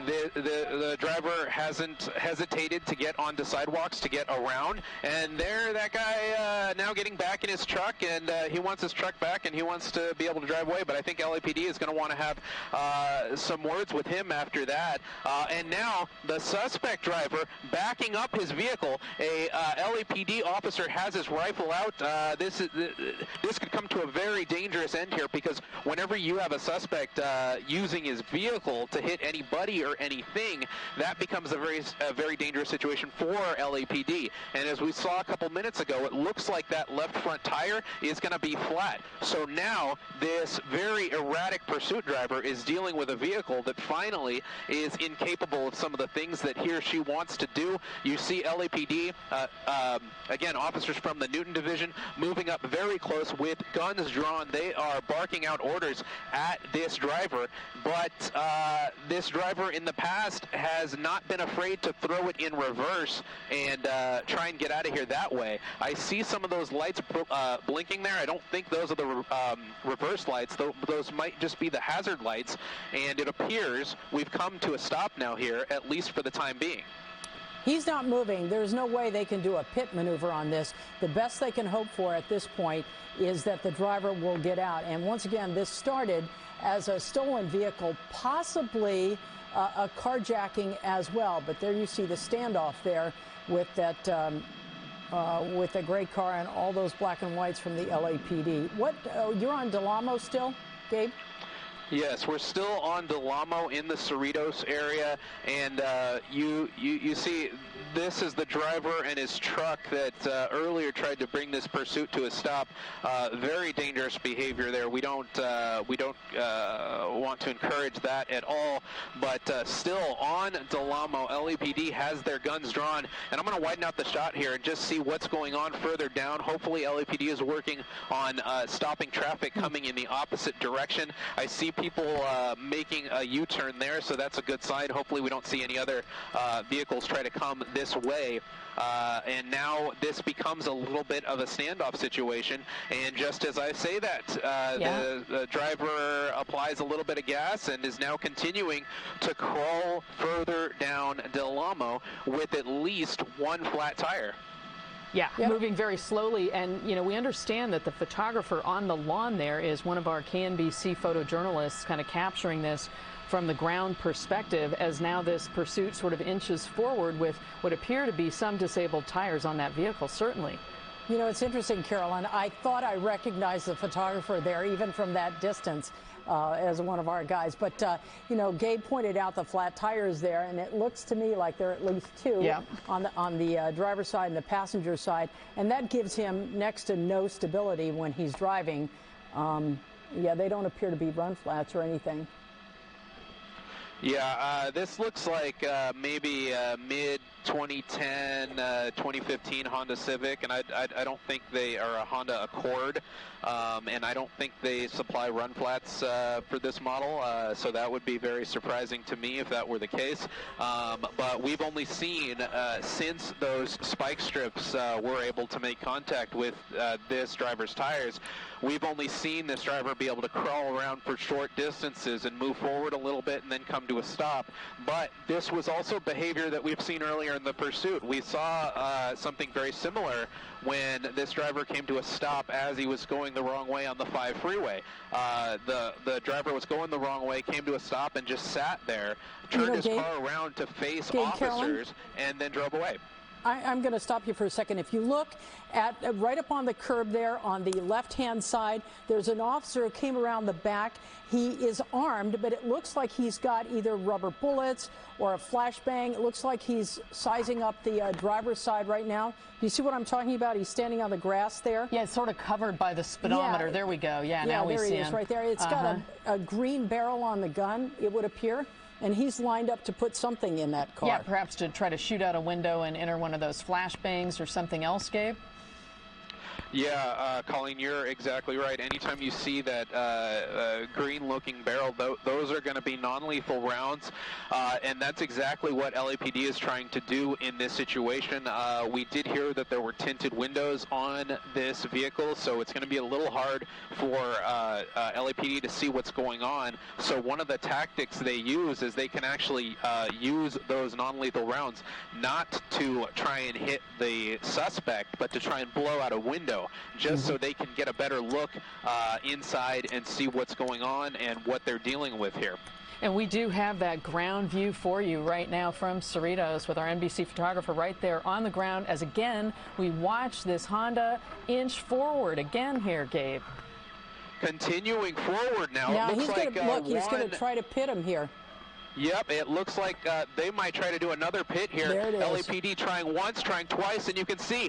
The driver hasn't hesitated to get onto sidewalks to get around, and there that guy now getting back in his truck, and he wants his truck back, and he wants to be able to drive away. But I think LAPD is going to want to have some words with him after that. And now the suspect driver backing up his vehicle. A LAPD officer has his rifle out. This could come to a very dangerous end here, because whenever you have a suspect using his vehicle to hit anybody or anything, that becomes a very dangerous situation for LAPD. And as we saw a couple minutes ago, it looks like that left front tire is going to be flat. So now this very erratic pursuit driver is dealing with a vehicle that finally is incapable of some of the things that he or she wants to do. You see LAPD, again, officers from the Newton Division moving up very close with guns drawn. They are barking out orders at this driver, but this driver in the past has not been afraid to throw it in reverse and try and get out of here that way. I see some of those lights blinking there. I don't think those are the reverse lights. Those might just be the hazard lights, and it appears we've come to a stop now here, at least for the time being. He's not moving. There's no way they can do a pit maneuver on this. The best they can hope for at this point is that the driver will get out. And once again, this started as a stolen vehicle, possibly a carjacking as well. But there you see the standoff there with that with the gray car and all those black and whites from the LAPD. What? You're on Del Amo still, Gabe? Yes, we're still on Del Amo in the Cerritos area, and you see this is the driver and his truck that earlier tried to bring this pursuit to a stop. Very dangerous behavior there. We don't want to encourage that at all, but still on Del Amo, LAPD has their guns drawn, and I'm going to widen out the shot here and just see what's going on further down. Hopefully LAPD is working on stopping traffic coming in the opposite direction. I see people making a U-turn there, so that's a good sign. Hopefully we don't see any other vehicles try to come this way. And now this becomes a little bit of a standoff situation. And just as I say that, the driver applies a little bit of gas and is now continuing to crawl further down Del Amo with at least one flat tire. Yeah, moving very slowly, and you know, we understand that the photographer on the lawn there is one of our KNBC photojournalists, kind of capturing this from the ground perspective, as now this pursuit sort of inches forward with what appear to be some disabled tires on that vehicle, certainly. You know, it's interesting, Carolyn. I thought I recognized the photographer there, even from that distance, as one of our guys. But, you know, Gabe pointed out the flat tires there, and it looks to me like there are at least two on the driver's side and the passenger side. And that gives him next to no stability when he's driving. Yeah, they don't appear to be run flats or anything. Yeah, this looks like maybe mid-2010, 2015 Honda Civic, and I don't think they are a Honda Accord, and I don't think they supply run flats for this model, so that would be very surprising to me if that were the case. But we've only seen, since those spike strips were able to make contact with this driver's tires, we've only seen this driver be able to crawl around for short distances and move forward a little bit and then come to a stop. But this was also behavior that we've seen earlier earlier in the pursuit, we saw something very similar when this driver came to a stop as he was going the wrong way on the 5 freeway. The driver was going the wrong way, came to a stop, and just sat there, turned his car around to face officers, Carolyn? and then drove away. I'm going to stop you for a second. If you look at right up on the curb there on the left-hand side, there's an officer who came around the back. He is armed, but it looks like he's got either rubber bullets or a flashbang. It looks like he's sizing up the driver's side right now. Do you see what I'm talking about? He's standing on the grass there. Yeah, it's sort of covered by the speedometer. Yeah. There we go. Yeah, now we see him. There he is right there. It's got a green barrel on the gun, it would appear. And he's lined up to put something in that car. Yeah, perhaps to try to shoot out a window and enter one of those flashbangs or something else, Gabe? Yeah, Colleen, you're exactly right. Anytime you see that green-looking barrel, those are going to be non-lethal rounds, and that's exactly what LAPD is trying to do in this situation. We did hear that there were tinted windows on this vehicle, so it's going to be a little hard for LAPD to see what's going on. So one of the tactics they use is they can actually use those non-lethal rounds not to try and hit the suspect, but to try and blow out a window, just so they can get a better look inside and see what's going on and what they're dealing with here. And we do have that ground view for you right now from Cerritos with our NBC photographer right there on the ground as, again, we watch this Honda inch forward again here, Gabe. Continuing forward now. Now it looks he's like, he's going to try to pit him here. Yep, it looks like they might try to do another pit here. There it is. LAPD trying once, trying twice, and you can see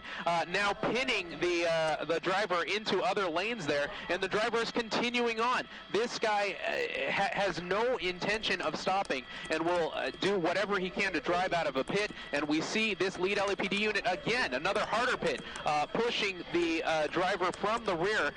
now pinning the driver into other lanes there, and the driver is continuing on. This guy has no intention of stopping and will do whatever he can to drive out of a pit, and we see this lead LAPD unit again, another harder pit, pushing the driver from the rear,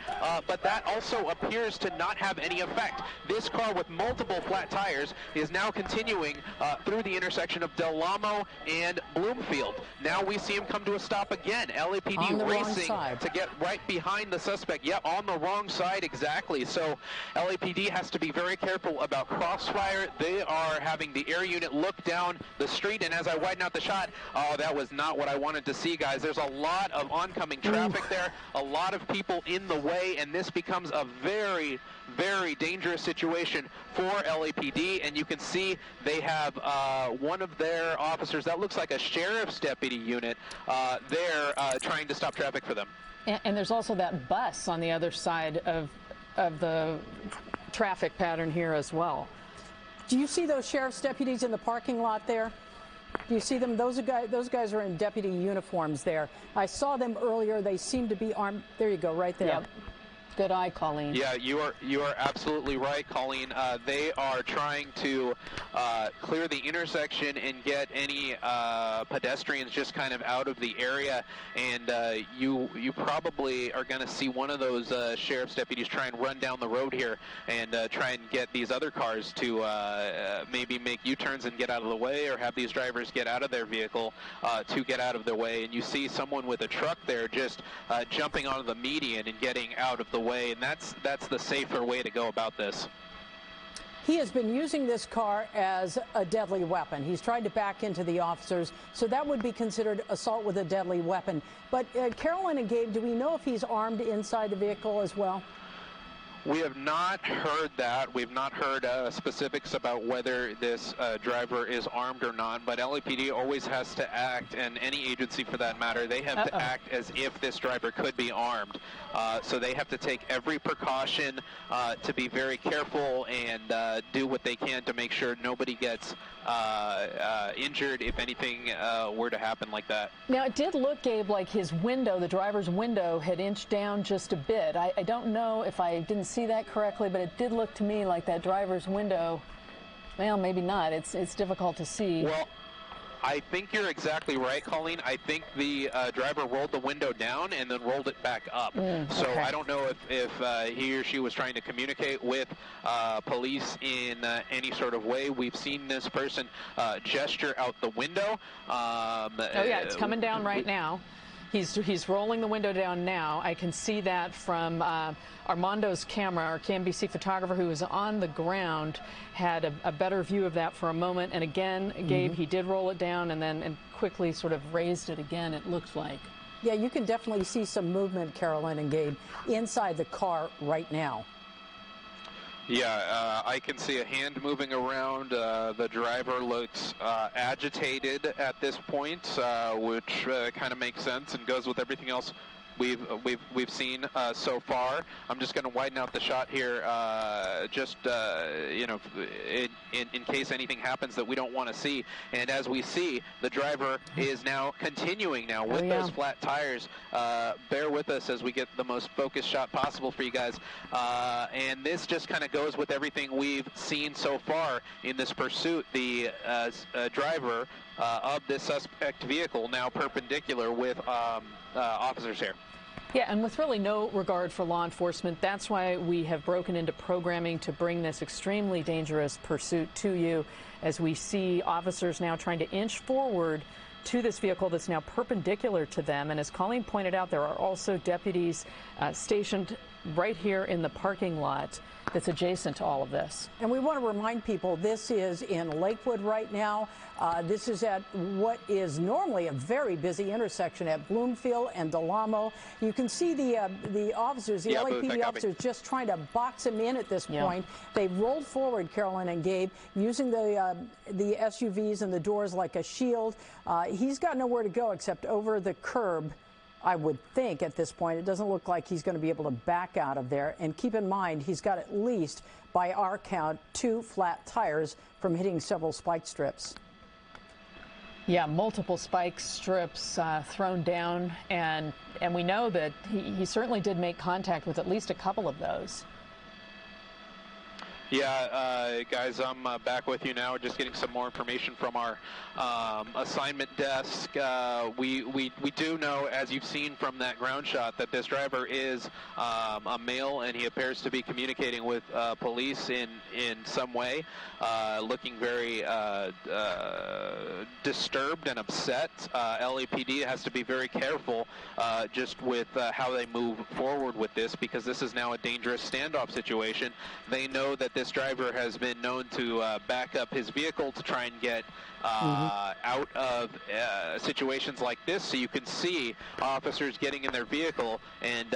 but that also appears to not have any effect. This car with multiple flat tires is now continuing through the intersection of Del Amo and Bloomfield. Now we see him come to a stop again. LAPD racing to get right behind the suspect. Yep, on the wrong side, exactly. So LAPD has to be very careful about crossfire. They are having the air unit look down the street, and as I widen out the shot, oh, that was not what I wanted to see, guys. There's a lot of oncoming traffic there, a lot of people in the way, and this becomes a very, very dangerous situation for LAPD, and you can see they have one of their officers, that looks like a sheriff's deputy unit, there trying to stop traffic for them. And there's also that bus on the other side of the traffic pattern here as well. Do you see those sheriff's deputies in the parking lot there? Do you see them? Those guys are in deputy uniforms there. I saw them earlier. They seem to be armed. There you go, right there. Yep. Good eye, Colleen. Yeah, you are absolutely right, Colleen. They are trying to clear the intersection and get any pedestrians just kind of out of the area. And you probably are going to see one of those sheriff's deputies try and run down the road here and try and get these other cars to maybe make U-turns and get out of the way, or have these drivers get out of their vehicle to get out of their way. And you see someone with a truck there just jumping onto the median and getting out of the way, and that's the safer way to go about this. He has been using this car as a deadly weapon. He's tried to back into the officers, so that would be considered assault with a deadly weapon. But Carolyn and Gabe, do we know if he's armed inside the vehicle as well? We have not heard that. We've not heard specifics about whether this driver is armed or not, but LAPD always has to act, and any agency for that matter, they have to act as if this driver could be armed. So they have to take every precaution to be very careful and do what they can to make sure nobody gets injured if anything were to happen like that. Now, it did look, Gabe, like his window, the driver's window, had inched down just a bit. I don't know if I didn't see that correctly, but it did look to me like that driver's window, well, maybe not. It's difficult to see. Well, I think you're exactly right, Colleen. I think the driver rolled the window down and then rolled it back up. So I don't know if he or she was trying to communicate with police in any sort of way. We've seen this person gesture out the window. Oh, yeah, it's coming down right now. He's rolling the window down now. I can see that from Armando's camera. Our KMBC photographer who was on the ground had a better view of that for a moment. And again, Gabe, he did roll it down and then quickly sort of raised it again, it looks like. Yeah, you can definitely see some movement, Carolyn and Gabe, inside the car right now. Yeah, I can see a hand moving around. The driver looks agitated at this point, which kind of makes sense and goes with everything else we've seen so far. I'm just going to widen out the shot here, you know, in case anything happens that we don't want to see. And as we see, the driver is now continuing now with those flat tires. Bear with us as we get the most focused shot possible for you guys. And this just kind of goes with everything we've seen so far in this pursuit. The driver of this suspect vehicle now perpendicular with officers here. Yeah, and with really no regard for law enforcement, that's why we have broken into programming to bring this extremely dangerous pursuit to you, as we see officers now trying to inch forward to this vehicle that's now perpendicular to them. And as Colleen pointed out, there are also deputies stationed right here in the parking lot that's adjacent to all of this. And we want to remind people this is in Lakewood right now. This is at what is normally a very busy intersection at Bloomfield and Delamo. You can see the officers, the LAPD officers, just trying to box him in at this point. They rolled forward, Carolyn and Gabe, using the SUVs and the doors like a shield. He's got nowhere to go except over the curb. I would think at this point, it doesn't look like he's going to be able to back out of there. And keep in mind, he's got at least, by our count, 2 flat tires from hitting several spike strips. Yeah, multiple spike strips thrown down, and we know that he certainly did make contact with at least a couple of those. Yeah, guys, I'm back with you now, just getting some more information from our assignment desk. We do know, as you've seen from that ground shot, that this driver is a male, and he appears to be communicating with police in some way, looking very disturbed and upset. LAPD has to be very careful just with how they move forward with this, because this is now a dangerous standoff situation. They know that this driver has been known to back up his vehicle to try and get out of situations like this. So you can see officers getting in their vehicle and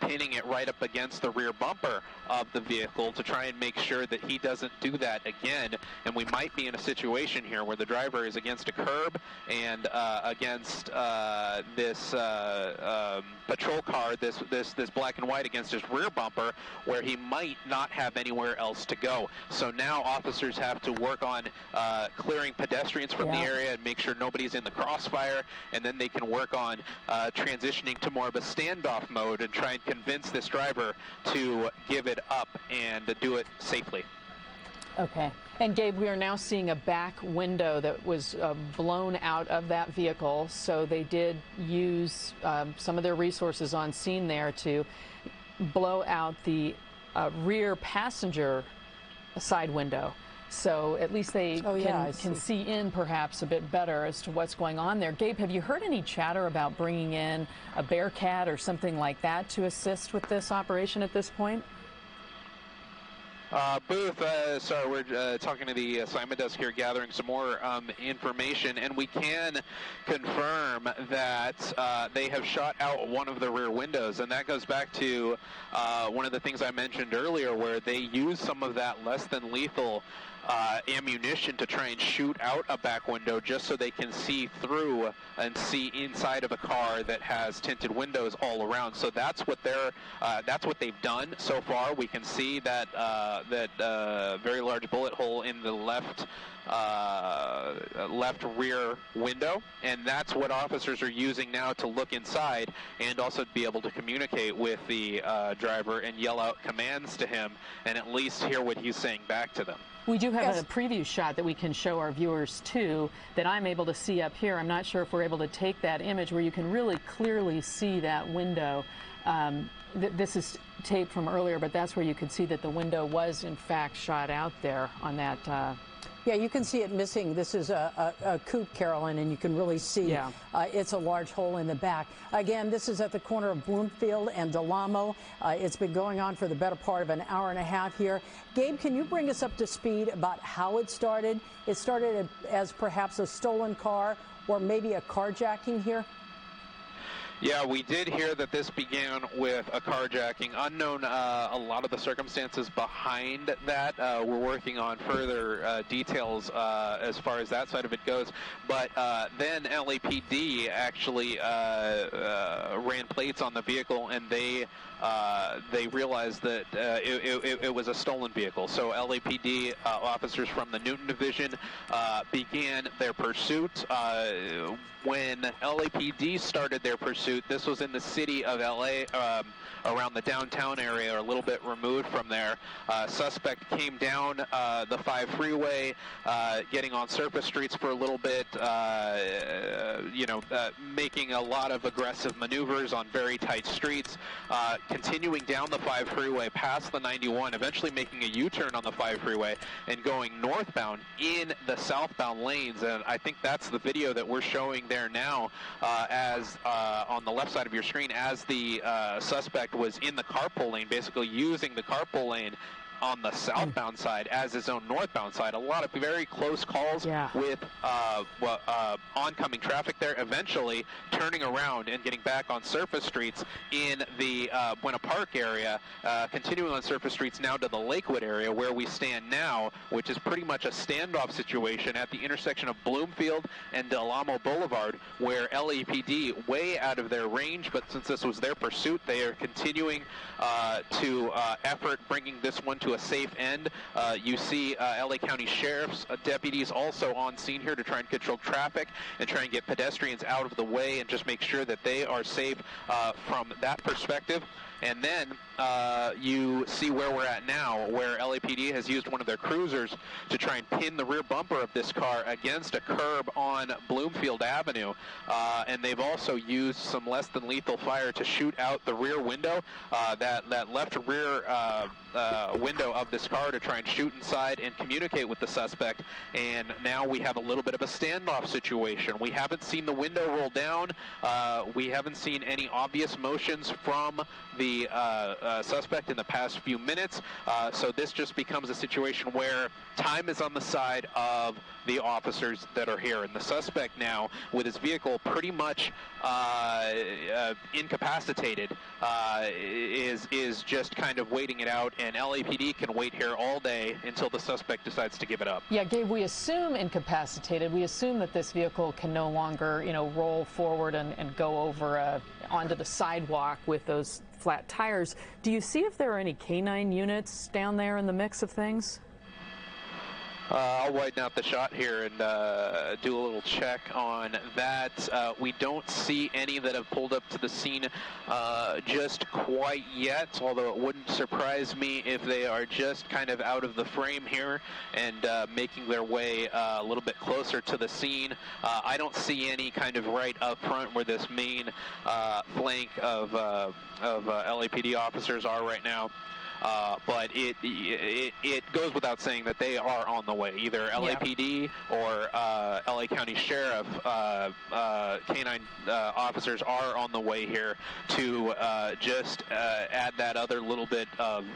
pinning it right up against the rear bumper of the vehicle to try and make sure that he doesn't do that again. And we might be in a situation here where the driver is against a curb and against this patrol car, this black and white, against his rear bumper, where he might not have anywhere else to go. So now officers have to work on clearing pedestrians from the area and make sure nobody's in the crossfire, and then they can work on transitioning to more of a standoff mode and try and convince this driver to give it up and to do it safely. Okay. And Gabe, we are now seeing a back window that was blown out of that vehicle, so they did use some of their resources on scene there to blow out the rear passenger side window. So at least they can see in perhaps a bit better as to what's going on there. Gabe, have you heard any chatter about bringing in a Bearcat or something like that to assist with this operation at this point? Booth, sorry, we're talking to the assignment desk here, gathering some more information, and we can confirm that they have shot out one of the rear windows, and that goes back to one of the things I mentioned earlier, where they use some of that less than lethal ammunition to try and shoot out a back window just so they can see through and see inside of a car that has tinted windows all around. So that's what they've done so far. We can see that very large bullet hole in the left rear window, and that's what officers are using now to look inside and also be able to communicate with the driver and yell out commands to him and at least hear what he's saying back to them. We do have a preview shot that we can show our viewers too, that I'm able to see up here. I'm not sure if we're able to take that image where you can really clearly see that window. This is tape from earlier, but that's where you could see that the window was in fact shot out there on that Yeah, you can see it missing. This is a coupe, Carolyn, and you can really see it's a large hole in the back. Again, this is at the corner of Bloomfield and Delamo. It's been going on for the better part of an hour and a half here. Gabe, can you bring us up to speed about how it started? It started as perhaps a stolen car or maybe a carjacking here? Yeah, we did hear that this began with a carjacking. Unknown a lot of the circumstances behind that. We're working on further details as far as that side of it goes. But then LAPD actually ran plates on the vehicle, and they realized that it was a stolen vehicle. So LAPD officers from the Newton Division began their pursuit. When LAPD started their pursuit, this was in the city of LA, around the downtown area, or a little bit removed from there. Suspect came down the 5 freeway, getting on surface streets for a little bit, making a lot of aggressive maneuvers on very tight streets, continuing down the 5 freeway past the 91, eventually making a U-turn on the 5 freeway and going northbound in the southbound lanes. And I think that's the video that we're showing there now, as on the left side of your screen, as the suspect was in the carpool lane, basically using the carpool lane on the southbound side as his own northbound side. A lot of very close calls with oncoming traffic there, eventually turning around and getting back on surface streets in the Buena Park area, continuing on surface streets now to the Lakewood area where we stand now, which is pretty much a standoff situation at the intersection of Bloomfield and Delamo Boulevard, where LAPD, way out of their range, but since this was their pursuit, they are continuing to effort bringing this one to a safe end. You see LA County Sheriff's deputies also on scene here to try and control traffic and try and get pedestrians out of the way and just make sure that they are safe from that perspective. And then you see where we're at now, where LAPD has used one of their cruisers to try and pin the rear bumper of this car against a curb on Bloomfield Avenue. And they've also used some less than lethal fire to shoot out the rear window, that left rear window of this car, to try and shoot inside and communicate with the suspect. And now we have a little bit of a standoff situation. We haven't seen the window roll down. We haven't seen any obvious motions from the suspect in the past few minutes. So this just becomes a situation where time is on the side of the officers that are here. And the suspect now, with his vehicle pretty much incapacitated, is just kind of waiting it out, and LAPD can wait here all day until the suspect decides to give it up. Yeah, Gabe, we assume incapacitated. We assume that this vehicle can no longer, roll forward and go over onto the sidewalk with those flat tires. Do you see if there are any canine units down there in the mix of things? I'll widen out the shot here and do a little check on that. We don't see any that have pulled up to the scene just quite yet, although it wouldn't surprise me if they are just kind of out of the frame here and making their way a little bit closer to the scene. I don't see any kind of right up front where this main flank of LAPD officers are right now. But it goes without saying that they are on the way. Either LAPD or LA County Sheriff canine officers are on the way here to just add that other little bit of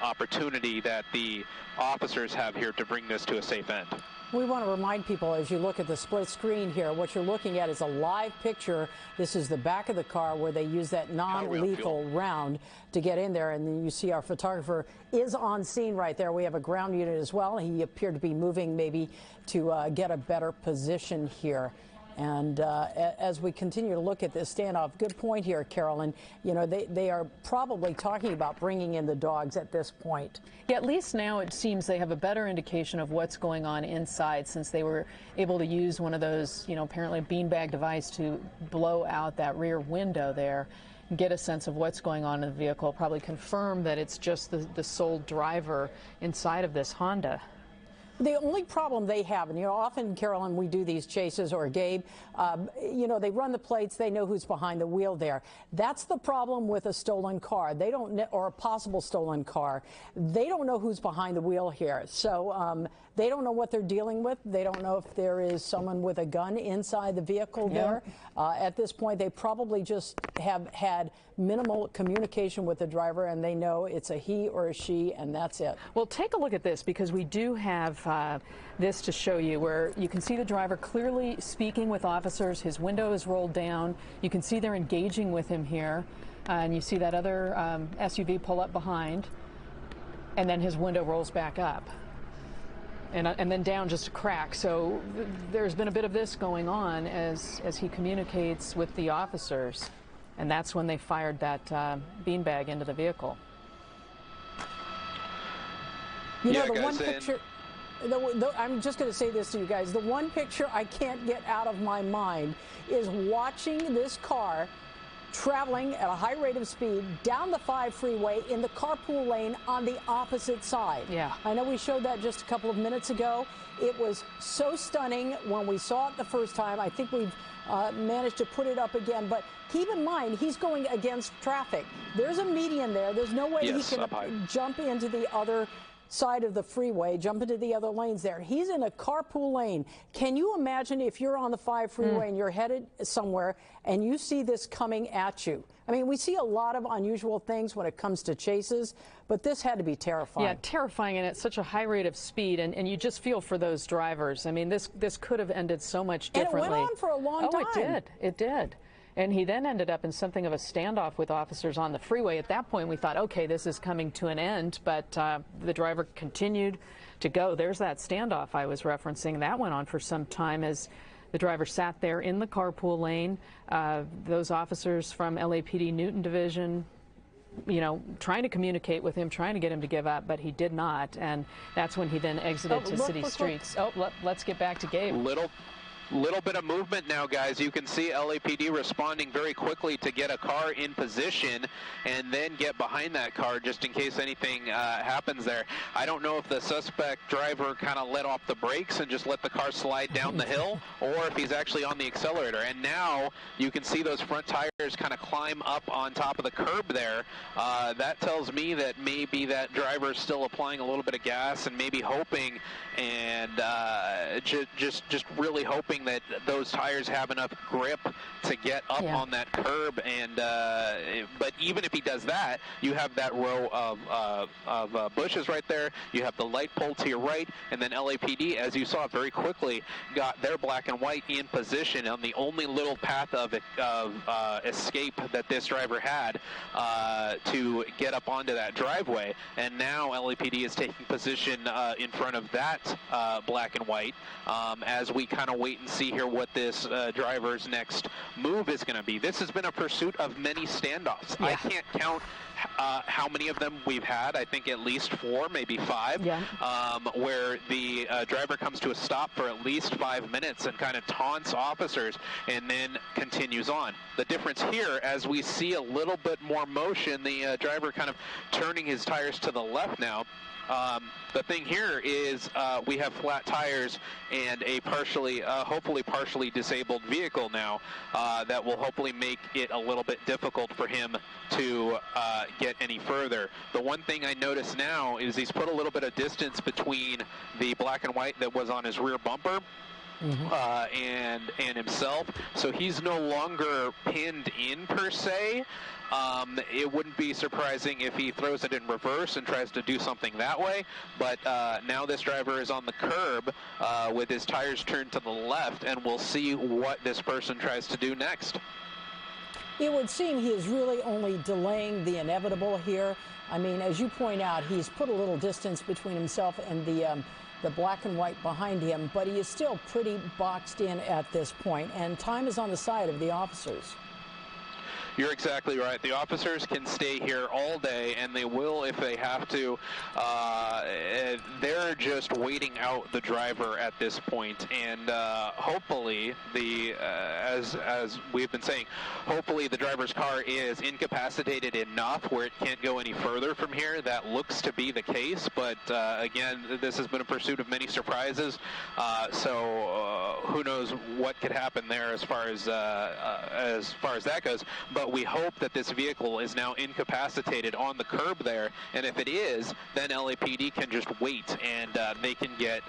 opportunity that the officers have here to bring this to a safe end. We want to remind people, as you look at the split screen here, what you're looking at is a live picture. This is the back of the car where they use that non-lethal round to get in there. And then you see our photographer is on scene right there. We have a ground unit as well. He appeared to be moving maybe to get a better position here. And as we continue to look at this standoff, good point here, Carolyn. They are probably talking about bringing in the dogs at this point. Yeah, at least now it seems they have a better indication of what's going on inside, since they were able to use one of those, apparently a beanbag device to blow out that rear window there, get a sense of what's going on in the vehicle, probably confirm that it's just the sole driver inside of this Honda. The only problem they have, and often, Carolyn, we do these chases, or Gabe, they run the plates, they know who's behind the wheel there. That's the problem with a stolen car. They don't, or a possible stolen car. They don't know who's behind the wheel here. So They don't know what they're dealing with. They don't know if there is someone with a gun inside the vehicle there. At this point, they probably just have had minimal communication with the driver, and they know it's a he or a she, and that's it. Well, take a look at this, because we do have this to show you, where you can see the driver clearly speaking with officers. His window is rolled down. You can see they're engaging with him here, and you see that other SUV pull up behind, and then his window rolls back up. And then down just a crack. So there's been a bit of this going on as he communicates with the officers, and that's when they fired that beanbag into the vehicle. You know, the one picture, I'm just going to say this to you guys. The one picture I can't get out of my mind is watching this car traveling at a high rate of speed down the 5 freeway in the carpool lane on the opposite side. Yeah. I know we showed that just a couple of minutes ago. It was so stunning when we saw it the first time. I think we've managed to put it up again, but keep in mind, he's going against traffic. There's a median there. There's no way he can jump into the other side of the freeway, jump into the other lanes there. He's in a carpool lane. Can you imagine if you're on the 5 freeway and you're headed somewhere and you see this coming at you? I mean, we see a lot of unusual things when it comes to chases, but this had to be terrifying. Yeah, terrifying, and at such a high rate of speed, and you just feel for those drivers. I mean, this could have ended so much differently. And it went on for a long time. Oh, it did. It did. And he then ended up in something of a standoff with officers on the freeway. At that point, we thought, okay, this is coming to an end, but the driver continued to go. There's that standoff I was referencing. That went on for some time as the driver sat there in the carpool lane. Those officers from LAPD Newton Division, you know, trying to communicate with him, trying to get him to give up, but he did not. And that's when he then exited to city streets. Oh, let's get back to Gabe. Little bit of movement now, guys. You can see LAPD responding very quickly to get a car in position and then get behind that car just in case anything happens there. I don't know if the suspect driver kind of let off the brakes and just let the car slide down the hill, or if he's actually on the accelerator. And now you can see those front tires kind of climb up on top of the curb there. That tells me that maybe that driver is still applying a little bit of gas and maybe hoping and just really hoping that those tires have enough grip to get up on that curb. And but even if he does that, you have that row of bushes right there. You have the light pole to your right, and then LAPD, as you saw very quickly, got their black and white in position on the only little path of escape that this driver had to get up onto that driveway. And now LAPD is taking position in front of that black and white as we kind of wait and see here what this driver's next move is going to be. This has been a pursuit of many standoffs. I can't count how many of them we've had. I think at least 4, maybe 5, where the driver comes to a stop for at least 5 minutes and kind of taunts officers and then continues on. The difference here, as we see a little bit more motion, the driver kind of turning his tires to the left now. The thing here is we have flat tires and a hopefully partially disabled vehicle now that will hopefully make it a little bit difficult for him to get any further. The one thing I notice now is he's put a little bit of distance between the black and white that was on his rear bumper and himself, so he's no longer pinned in per se. It wouldn't be surprising if he throws it in reverse and tries to do something that way, but now this driver is on the curb with his tires turned to the left, and we'll see what this person tries to do next. It would seem he is really only delaying the inevitable here. I mean, as you point out, he's put a little distance between himself and the black and white behind him, but he is still pretty boxed in at this point, and time is on the side of the officers. You're exactly right. The officers can stay here all day, and they will if they have to. They're just waiting out the driver at this point, and hopefully, as we've been saying, hopefully the driver's car is incapacitated enough where it can't go any further from here. That looks to be the case, but again, this has been a pursuit of many surprises. So who knows what could happen there as far as that goes. But we hope that this vehicle is now incapacitated on the curb there, and if it is, then LAPD can just wait, and they can get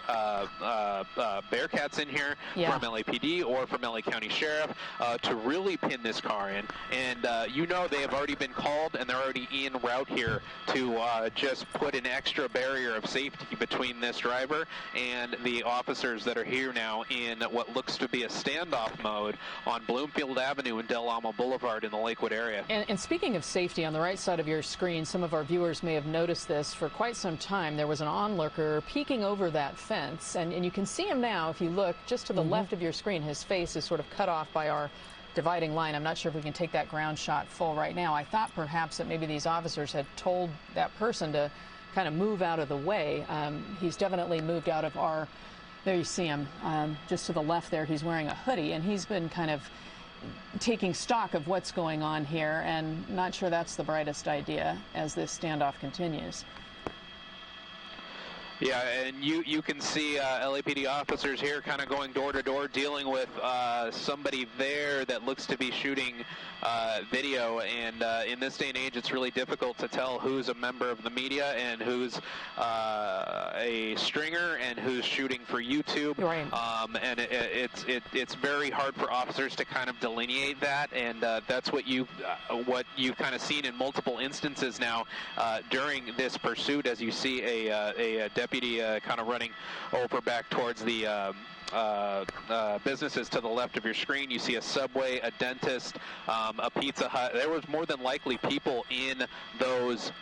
Bearcats in here from LAPD or from LA County Sheriff to really pin this car in. And they have already been called, and they're already en route here to just put an extra barrier of safety between this driver and the officers that are here now in what looks to be a standoff mode on Bloomfield Avenue and Del Amo Boulevard in the Lakewood area. And speaking of safety, on the right side of your screen, some of our viewers may have noticed this. For quite some time, there was an onlooker peeking over that fence, and you can see him now if you look just to the left of your screen. His face is sort of cut off by our dividing line. I'm not sure if we can take that ground shot full right now. I thought perhaps that maybe these officers had told that person to kind of move out of the way. He's definitely moved out of our, there you see him, just to the left there. He's wearing a hoodie, and he's been kind of taking stock of what's going on here, and not sure that's the brightest idea as this standoff continues. Yeah, and you can see LAPD officers here kind of going door to door, dealing with somebody there that looks to be shooting video. And in this day and age, it's really difficult to tell who's a member of the media and who's a stringer and who's shooting for YouTube. Right. And it's very hard for officers to kind of delineate that. And that's what you've kind of seen in multiple instances now during this pursuit, as you see a deputy kind of running over back towards the businesses to the left of your screen. You see a Subway, a dentist, a Pizza Hut. There was more than likely people in those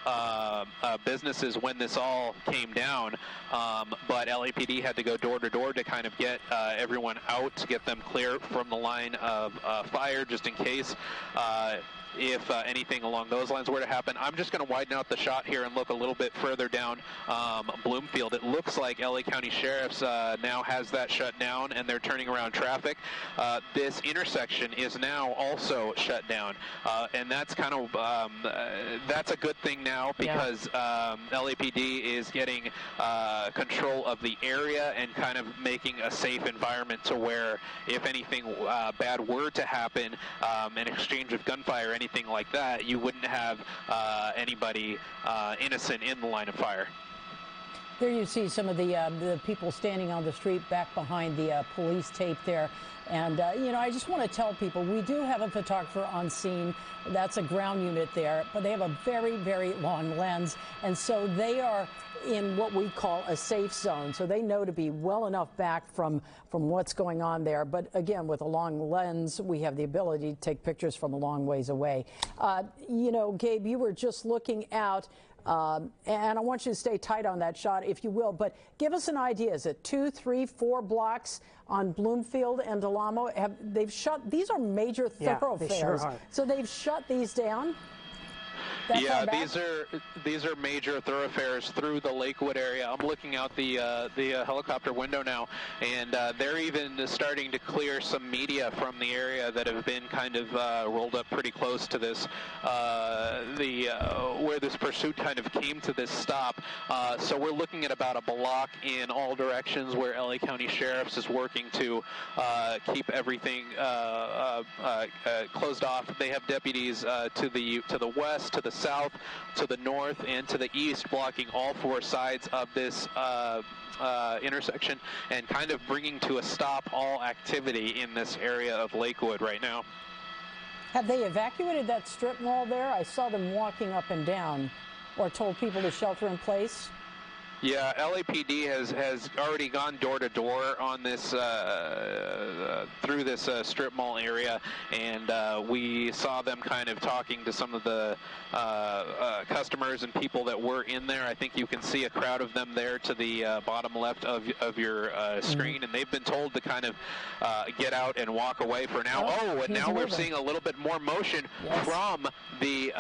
businesses when this all came down, but LAPD had to go door to door to kind of get everyone out, to get them clear from the line of fire, just in case if anything along those lines were to happen. I'm just going to widen out the shot here and look a little bit further down Bloomfield. It looks like LA County Sheriff's now has that shut down, and they're turning around traffic. This intersection is now also shut down, and that's kind of that's a good thing now, because LAPD is getting control of the area and kind of making a safe environment to where if anything bad were to happen, an exchange of gunfire, anything like that, you wouldn't have anybody innocent in the line of fire. There you see some of the people standing on the street back behind the police tape there. And, I just want to tell people, we do have a photographer on scene. That's a ground unit there, but they have a very, very long lens. And so they are in what we call a safe zone. So they know to be well enough back from what's going on there. But again, with a long lens, we have the ability to take pictures from a long ways away. Gabe, you were just looking out. And I want you to stay tight on that shot, if you will. But give us an idea. Is it 2, 3, 4 blocks on Bloomfield and Del Amo? They've shut, these are major thoroughfares. They sure are. So they've shut these down? Yeah, these are major thoroughfares through the Lakewood area. I'm looking out the helicopter window now, and they're even starting to clear some media from the area that have been kind of rolled up pretty close to this, where this pursuit kind of came to this stop. So we're looking at about a block in all directions where LA County Sheriff's is working to keep everything closed off. They have deputies to the west, to the south, to the north, and to the east, blocking all 4 sides of this intersection and kind of bringing to a stop all activity in this area of Lakewood right now. Have they evacuated that strip mall there? I saw them walking up and down, or told people to shelter in place. Yeah, LAPD has already gone door to door on this through this strip mall area, and we saw them kind of talking to some of the customers and people that were in there. I think you can see a crowd of them there to the bottom left of your screen, and they've been told to kind of get out and walk away for now. And now we're seeing a little bit more motion from the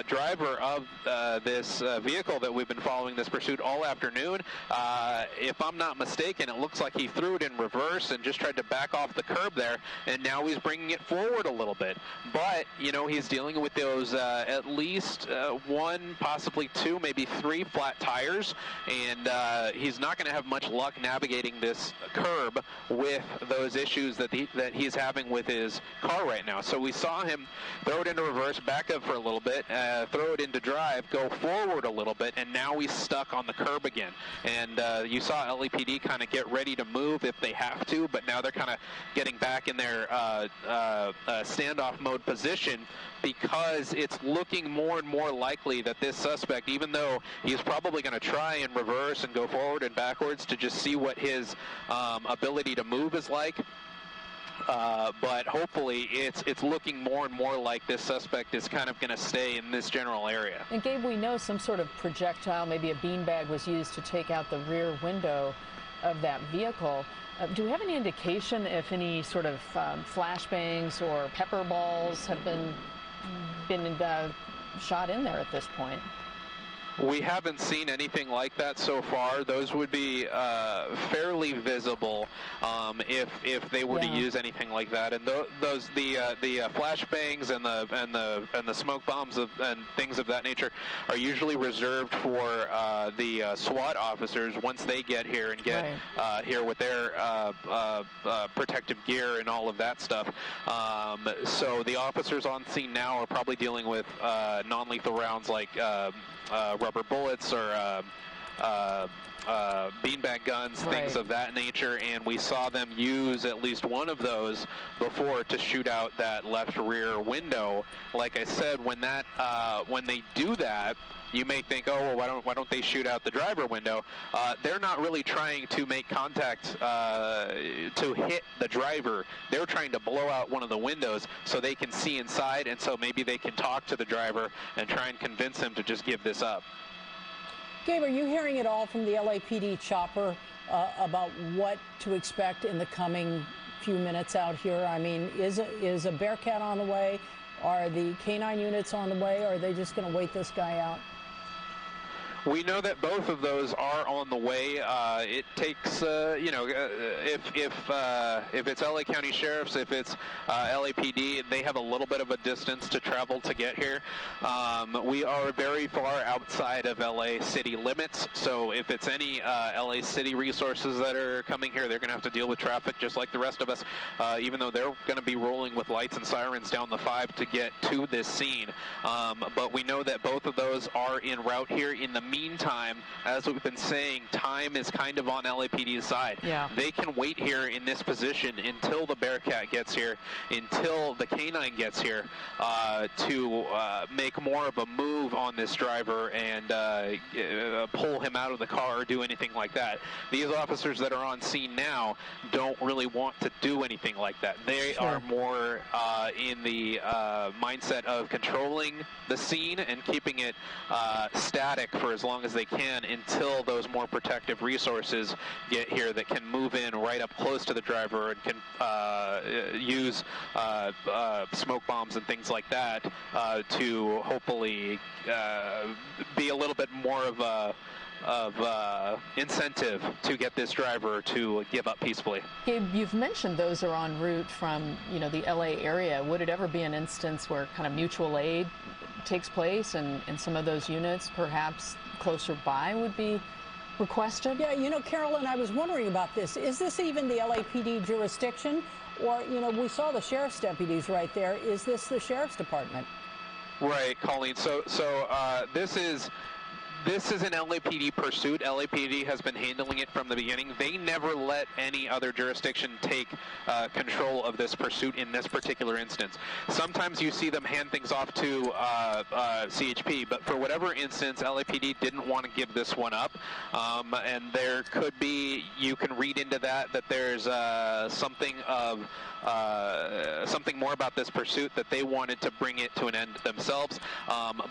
driver of this vehicle that we've been following this pursuit all afternoon. If I'm not mistaken, it looks like he threw it in reverse and just tried to back off the curb there, and now he's bringing it forward a little bit. But, you know, he's dealing with those at least one, possibly two, maybe three flat tires, and he's not going to have much luck navigating this curb with those issues that he's having with his car right now. So we saw him throw it into reverse, back up for a little bit, throw it into drive, go forward a little bit, and now he's stuck on the curb again. And you saw LAPD kind of get ready to move if they have to, but now they're kind of getting back in their standoff mode position, because it's looking more and more likely that this suspect, even though he's probably going to try and reverse and go forward and backwards to just see what his ability to move is like, but hopefully it's looking more and more like this suspect is kind of going to stay in this general area. And Gabe, we know some sort of projectile, maybe a beanbag, was used to take out the rear window of that vehicle. Do we have any indication if any sort of flashbangs or pepper balls have been shot in there at this point? We haven't seen anything like that so far. Those would be fairly visible if they were to use anything like that. And the flashbangs and the smoke bombs and things of that nature are usually reserved for the SWAT officers once they get here and get here with their protective gear and all of that stuff. So the officers on scene now are probably dealing with non-lethal rounds like rubber bullets or beanbag guns, things of that nature, and we saw them use at least one of those before to shoot out that left rear window. Like I said, when they do that, you may think, oh, well, why don't they shoot out the driver window? They're not really trying to make contact to hit the driver. They're trying to blow out one of the windows so they can see inside, and so maybe they can talk to the driver and try and convince him to just give this up. Gabe, are you hearing at all from the LAPD chopper about what to expect in the coming few minutes out here? I mean, is a Bearcat on the way? Are the K9 units on the way? Or are they just going to wait this guy out? We know that both of those are on the way. It takes, you know, if it's LA County Sheriffs, if it's LAPD, they have a little bit of a distance to travel to get here. We are very far outside of LA city limits, so if it's any LA city resources that are coming here, they're going to have to deal with traffic just like the rest of us, even though they're going to be rolling with lights and sirens down the 5 to get to this scene. But we know that both of those are en route here. In the meantime, as we've been saying, time is kind of on LAPD's side. Yeah. They can wait here in this position until the Bearcat gets here, until the K9 gets here, to make more of a move on this driver and pull him out of the car or do anything like that. These officers that are on scene now don't really want to do anything like that. They are more in the mindset of controlling the scene and keeping it static for as long as they can until those more protective resources get here that can move in right up close to the driver and can use smoke bombs and things like that to hopefully be a little bit more of incentive to get this driver to give up peacefully. Gabe, you've mentioned those are en route from, you know, the LA area. Would it ever be an instance where kind of mutual aid takes place and some of those units perhaps closer by would be requested? Yeah, you know, Carolyn, I was wondering about this. Is this even the LAPD jurisdiction? Or, you know, we saw the sheriff's deputies right there. Is this the sheriff's department? Right, Colleen. So this is an LAPD pursuit. LAPD has been handling it from the beginning. They never let any other jurisdiction take control of this pursuit in this particular instance. Sometimes you see them hand things off to CHP, but for whatever instance, LAPD didn't want to give this one up. And there could be, you can read into that there's something more about this pursuit, that they wanted to bring it to an end themselves.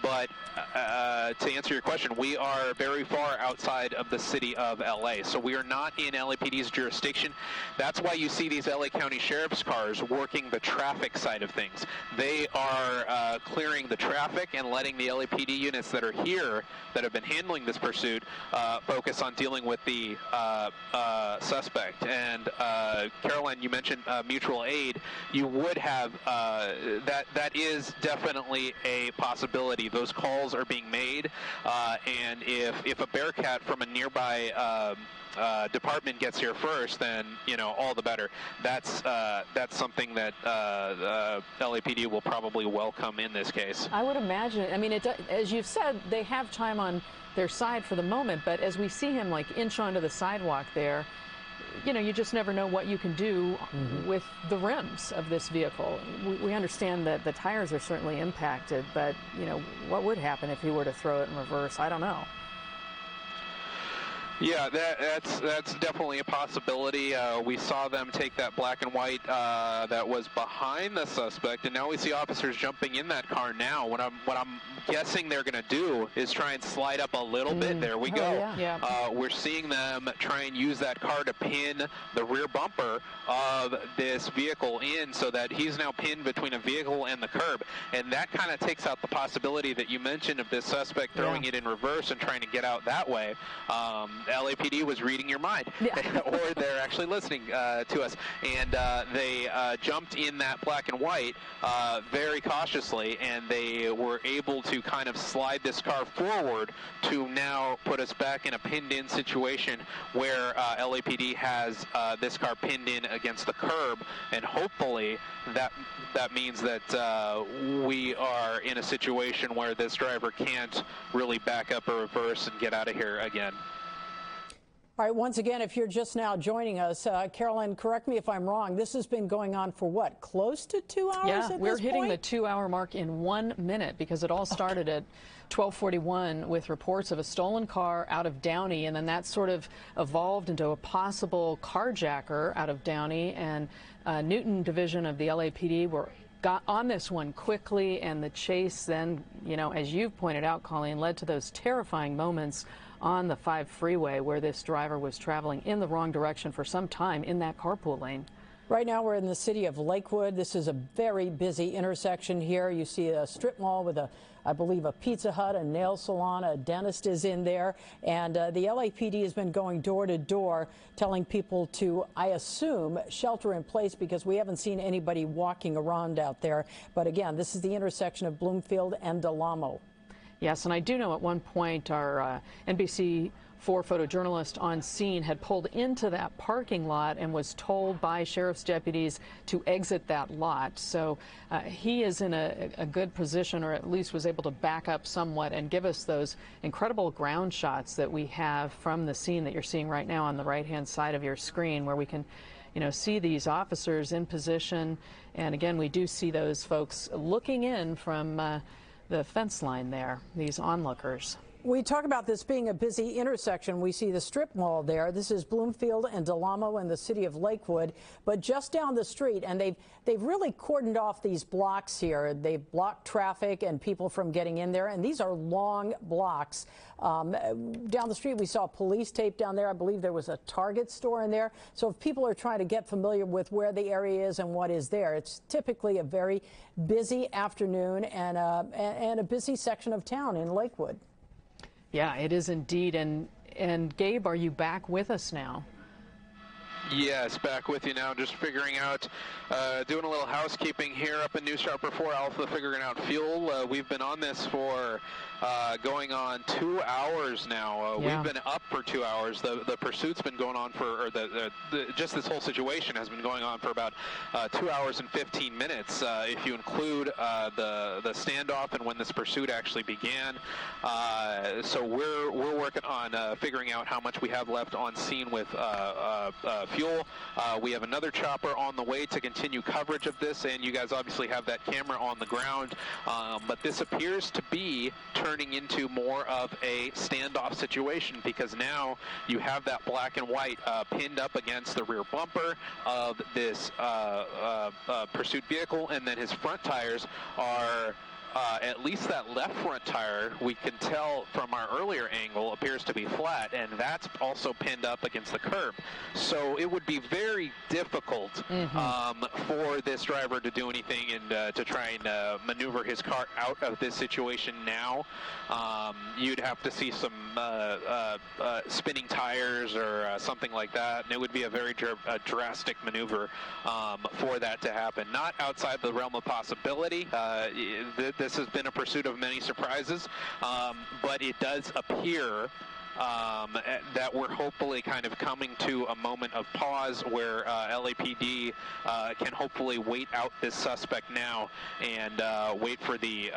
But to answer your question, we are very far outside of the city of LA, so we are not in LAPD's jurisdiction. That's why you see these LA County Sheriff's cars working the traffic side of things. They are clearing the traffic and letting the LAPD units that are here that have been handling this pursuit focus on dealing with the suspect. And Carolyn, you mentioned mutual aid. You would have that is definitely a possibility. Those calls are being made, and if a Bearcat from a nearby department gets here first, then all the better. That's something that LAPD will probably welcome in this case. I would imagine. I mean, as you've said, they have time on their side for the moment, but as we see him like inch onto the sidewalk there, you just never know what you can do with the rims of this vehicle. We understand that the tires are certainly impacted, but what would happen if he were to throw it in reverse? I don't know. Yeah, that's definitely a possibility. We saw them take that black and white that was behind the suspect, and now we see officers jumping in that car now. What I'm guessing they're going to do is try and slide up a little bit. There we go. Yeah. We're seeing them try and use that car to pin the rear bumper of this vehicle in, so that he's now pinned between a vehicle and the curb, and that kind of takes out the possibility that you mentioned of this suspect throwing it in reverse and trying to get out that way. LAPD was reading your mind, or they're actually listening to us, and they jumped in that black and white very cautiously, and they were able to kind of slide this car forward to now put us back in a pinned-in situation where LAPD has this car pinned in against the curb, and hopefully that means that we are in a situation where this driver can't really back up or reverse and get out of here again. All right, once again, if you're just now joining us, Carolyn, correct me if I'm wrong, this has been going on for what, close to 2 hours at this point? Yeah, we're hitting the 2-hour mark in 1 minute, because it all started at 12:41 with reports of a stolen car out of Downey, and then that sort of evolved into a possible carjacker out of Downey, and Newton Division of the LAPD got on this one quickly, and the chase then, as you've pointed out, Colleen, led to those terrifying moments on the 5 freeway where this driver was traveling in the wrong direction for some time in that carpool lane. Right now we're in the city of Lakewood. This is a very busy intersection here. You see a strip mall with I believe a Pizza Hut, a nail salon, a dentist is in there, and the LAPD has been going door to door telling people to, I assume, shelter in place, because we haven't seen anybody walking around out there. But again, this is the intersection of Bloomfield and Del Amo. Yes, and I do know at one point our NBC4 photojournalist on scene had pulled into that parking lot and was told by sheriff's deputies to exit that lot. So he is in a good position, or at least was able to back up somewhat and give us those incredible ground shots that we have from the scene that you're seeing right now on the right-hand side of your screen, where we can see these officers in position. And again, we do see those folks looking in from the fence line there, these onlookers. We talk about this being a busy intersection. We see the strip mall there. This is Bloomfield and Del Amo in the city of Lakewood, but just down the street, and they've really cordoned off these blocks here. They've blocked traffic and people from getting in there, and these are long blocks. Down the street, we saw police tape down there. I believe there was a Target store in there. So if people are trying to get familiar with where the area is and what is there, it's typically a very busy afternoon and a busy section of town in Lakewood. Yeah, it is indeed. And Gabe, are you back with us now? Yes, back with you now, just figuring out, doing a little housekeeping here up in New Sharper 4 Alpha, figuring out fuel. We've been on this for going on 2 hours now. We've been up for 2 hours. The pursuit's been going on for, or just this whole situation has been going on for about 2 hours and 15 minutes, if you include the standoff and when this pursuit actually began. So we're working on figuring out how much we have left on scene with fuel. We have another chopper on the way to continue coverage of this, and you guys obviously have that camera on the ground, but this appears to be turning into more of a standoff situation, because now you have that black and white pinned up against the rear bumper of this pursuit vehicle, and then his front tires are at least that left front tire, we can tell from our earlier angle, appears to be flat, and that's also pinned up against the curb. So it would be very difficult for this driver to do anything and to try and maneuver his car out of this situation now. You'd have to see some spinning tires or something like that, and it would be a very drastic maneuver for that to happen. Not outside the realm of possibility. This has been a pursuit of many surprises, but it does appear that we're hopefully kind of coming to a moment of pause where LAPD can hopefully wait out this suspect now and wait for the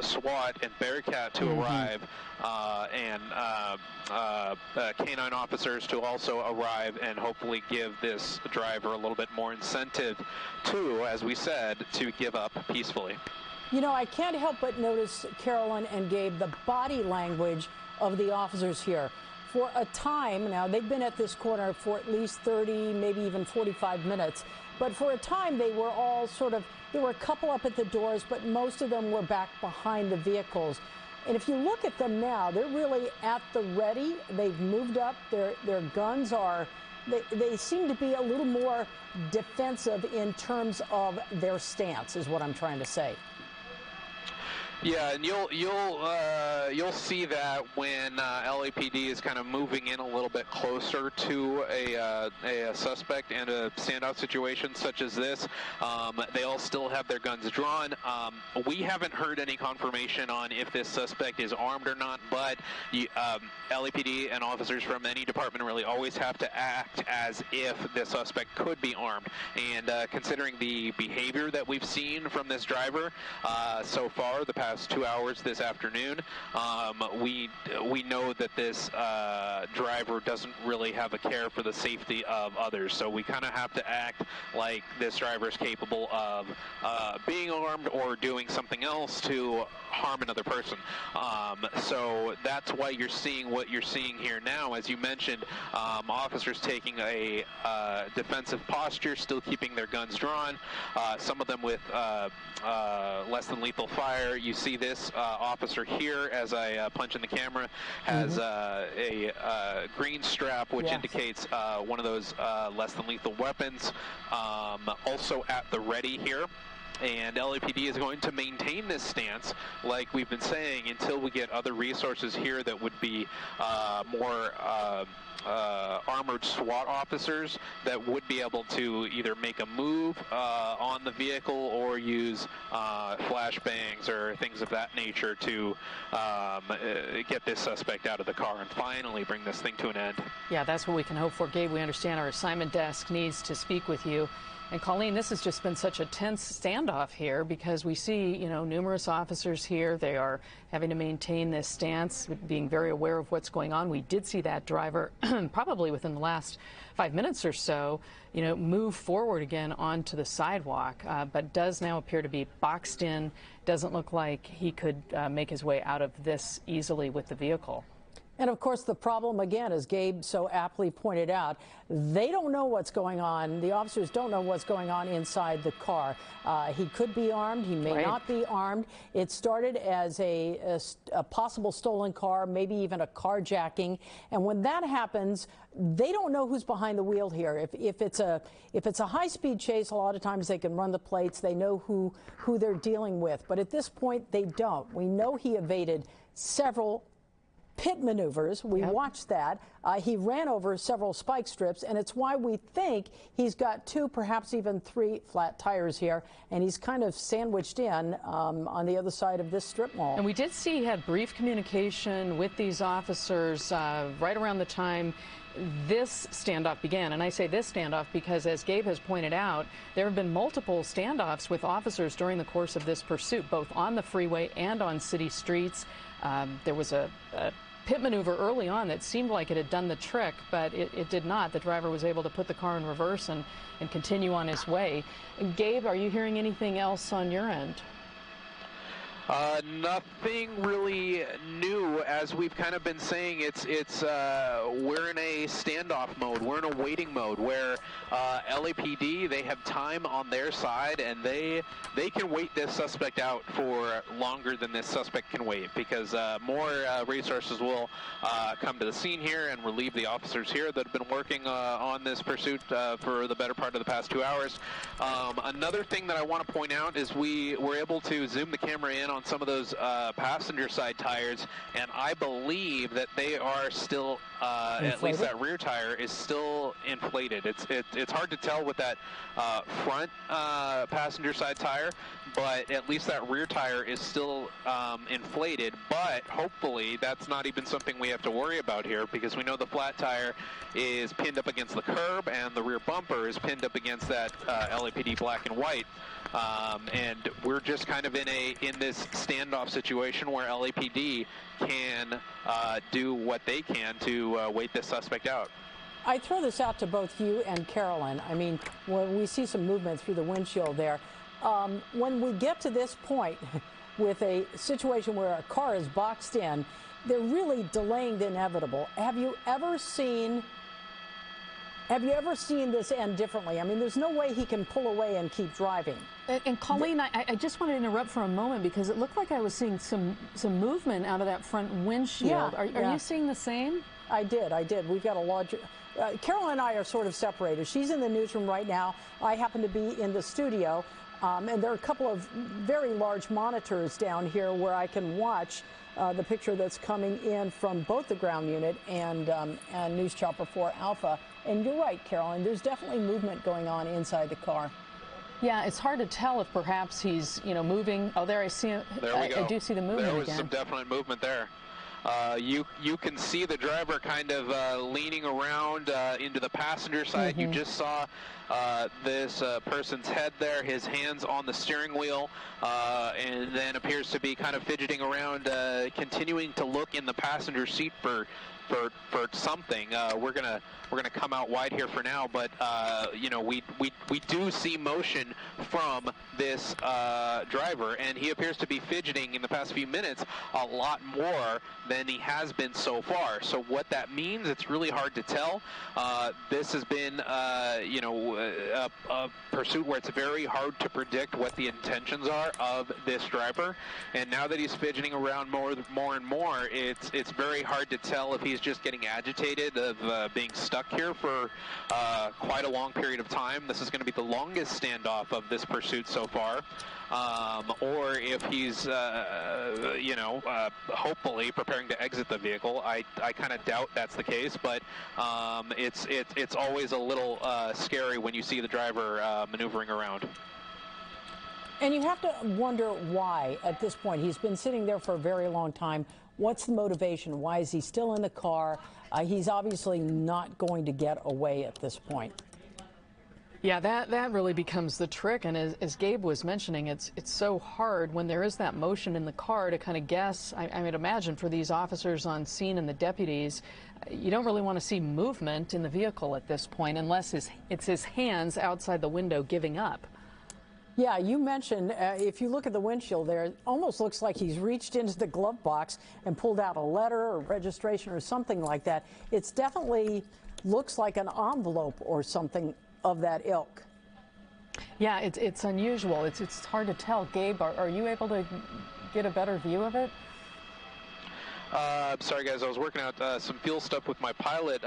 SWAT and Bearcat to arrive and canine officers to also arrive and hopefully give this driver a little bit more incentive to, as we said, to give up peacefully. You know, I can't help but notice, Carolyn and Gabe, the body language of the officers here. For a time, now they've been at this corner for at least 30, maybe even 45 minutes, but for a time they were all sort of, there were a couple up at the doors, but most of them were back behind the vehicles. And if you look at them now, they're really at the ready. They've moved up, their guns are, they seem to be a little more defensive in terms of their stance, is what I'm trying to say. Yeah, and you'll see that when LAPD is kind of moving in a little bit closer to a suspect and a standoff situation such as this. They all still have their guns drawn. We haven't heard any confirmation on if this suspect is armed or not, but LAPD and officers from any department really always have to act as if the suspect could be armed. And considering the behavior that we've seen from this driver so far, the past 2 hours this afternoon, we know that this driver doesn't really have a care for the safety of others. So we kind of have to act like this driver is capable of being armed or doing something else to harm another person. So that's why you're seeing what you're seeing here now. As you mentioned, officers taking a defensive posture, still keeping their guns drawn, some of them with less than lethal fire. You see this officer here, as I punch in the camera, has a green strap, which indicates one of those less than lethal weapons, also at the ready here. And LAPD is going to maintain this stance, like we've been saying, until we get other resources here that would be more armored SWAT officers that would be able to either make a move on the vehicle or use flashbangs or things of that nature to get this suspect out of the car and finally bring this thing to an end. Yeah, that's what we can hope for. Gabe, we understand our assignment desk needs to speak with you. And Colleen, this has just been such a tense standoff here because we see, you know, numerous officers here. They are having to maintain this stance, being very aware of what's going on. We did see that driver probably within the last 5 minutes or so, you know, move forward again onto the sidewalk, but does now appear to be boxed in. Doesn't look like he could make his way out of this easily with the vehicle. And of course, the problem, again, as Gabe so aptly pointed out, they don't know what's going on. The officers don't know what's going on inside the car. He could be armed. He may not be armed. It started as a possible stolen car, maybe even a carjacking. And when that happens, they don't know who's behind the wheel here. If it's a high-speed chase, a lot of times they can run the plates. They know who they're dealing with. But at this point, they don't. We know he evaded several pit maneuvers. We watched that. He ran over several spike strips, and it's why we think he's got 2, perhaps even 3 flat tires here, and he's kind of sandwiched in on the other side of this strip mall. And we did see he had brief communication with these officers right around the time this standoff began. And I say this standoff because, as Gabe has pointed out, there have been multiple standoffs with officers during the course of this pursuit, both on the freeway and on city streets. There was a pit maneuver early on that seemed like it had done the trick, but it did not. The driver was able to put the car in reverse and continue on his way. And Gabe, are you hearing anything else on your end? Nothing really new, as we've kind of been saying. We're in a standoff mode. We're in a waiting mode where LAPD, they have time on their side, and they can wait this suspect out for longer than this suspect can wait, because more resources will come to the scene here and relieve the officers here that have been working on this pursuit for the better part of the past 2 hours. Another thing that I want to point out is we were able to zoom the camera in on some of those passenger side tires, and I believe that they are still, at least that rear tire is still inflated. It's hard to tell with that front passenger side tire, but at least that rear tire is still inflated. But hopefully that's not even something we have to worry about here, because we know the flat tire is pinned up against the curb and the rear bumper is pinned up against that LAPD black and white. And we're just kind of in this standoff situation where LAPD can do what they can to wait this suspect out. I throw this out to both you and Carolyn. I mean, when we see some movement through the windshield there, when we get to this point with a situation where a car is boxed in, they're really delaying the inevitable. Have you ever seen this end differently? I mean, there's no way he can pull away and keep driving. And Colleen, I just want to interrupt for a moment, because it looked like I was seeing some movement out of that front windshield. Are you seeing the same? I did. We've got a large... Carolyn and I are sort of separated. She's in the newsroom right now. I happen to be in the studio. And there are a couple of very large monitors down here where I can watch the picture that's coming in from both the ground unit and News Chopper 4 Alpha. And you're right, Carolyn, there's definitely movement going on inside the car. Yeah, it's hard to tell if perhaps he's, moving. Oh, there I see it. There we go. I do see the movement again. There was again. some definite movement there. You can see the driver kind of leaning around into the passenger side. You just saw this person's head there, his hands on the steering wheel, and then appears to be kind of fidgeting around, continuing to look in the passenger seat for something. We're gonna come out wide here for now, but we do see motion from this driver, and he appears to be fidgeting in the past few minutes a lot more than he has been so far. So what that means, it's really hard to tell. This has been a pursuit where it's very hard to predict what the intentions are of this driver, and now that he's fidgeting around more and more, it's very hard to tell if he's just getting agitated of being stuck here for quite a long period of time. This is going to be the longest standoff of this pursuit so far, or if he's hopefully preparing to exit the vehicle. I kind of doubt that's the case, but it's always a little scary when you see the driver maneuvering around. And you have to wonder why at this point. He's been sitting there for a very long time. What's the motivation? Why is he still in the car? He's obviously not going to get away at this point. Yeah, that really becomes the trick. And as Gabe was mentioning, it's so hard when there is that motion in the car to kind of guess. I would imagine for these officers on scene and the deputies, you don't really want to see movement in the vehicle at this point unless it's his hands outside the window giving up. Yeah, you mentioned, if you look at the windshield there, it almost looks like he's reached into the glove box and pulled out a letter or registration or something like that. It's definitely looks like an envelope or something of that ilk. Yeah, it's unusual. It's hard to tell. Gabe, are you able to get a better view of it? Sorry, guys, I was working out some fuel stuff with my pilot.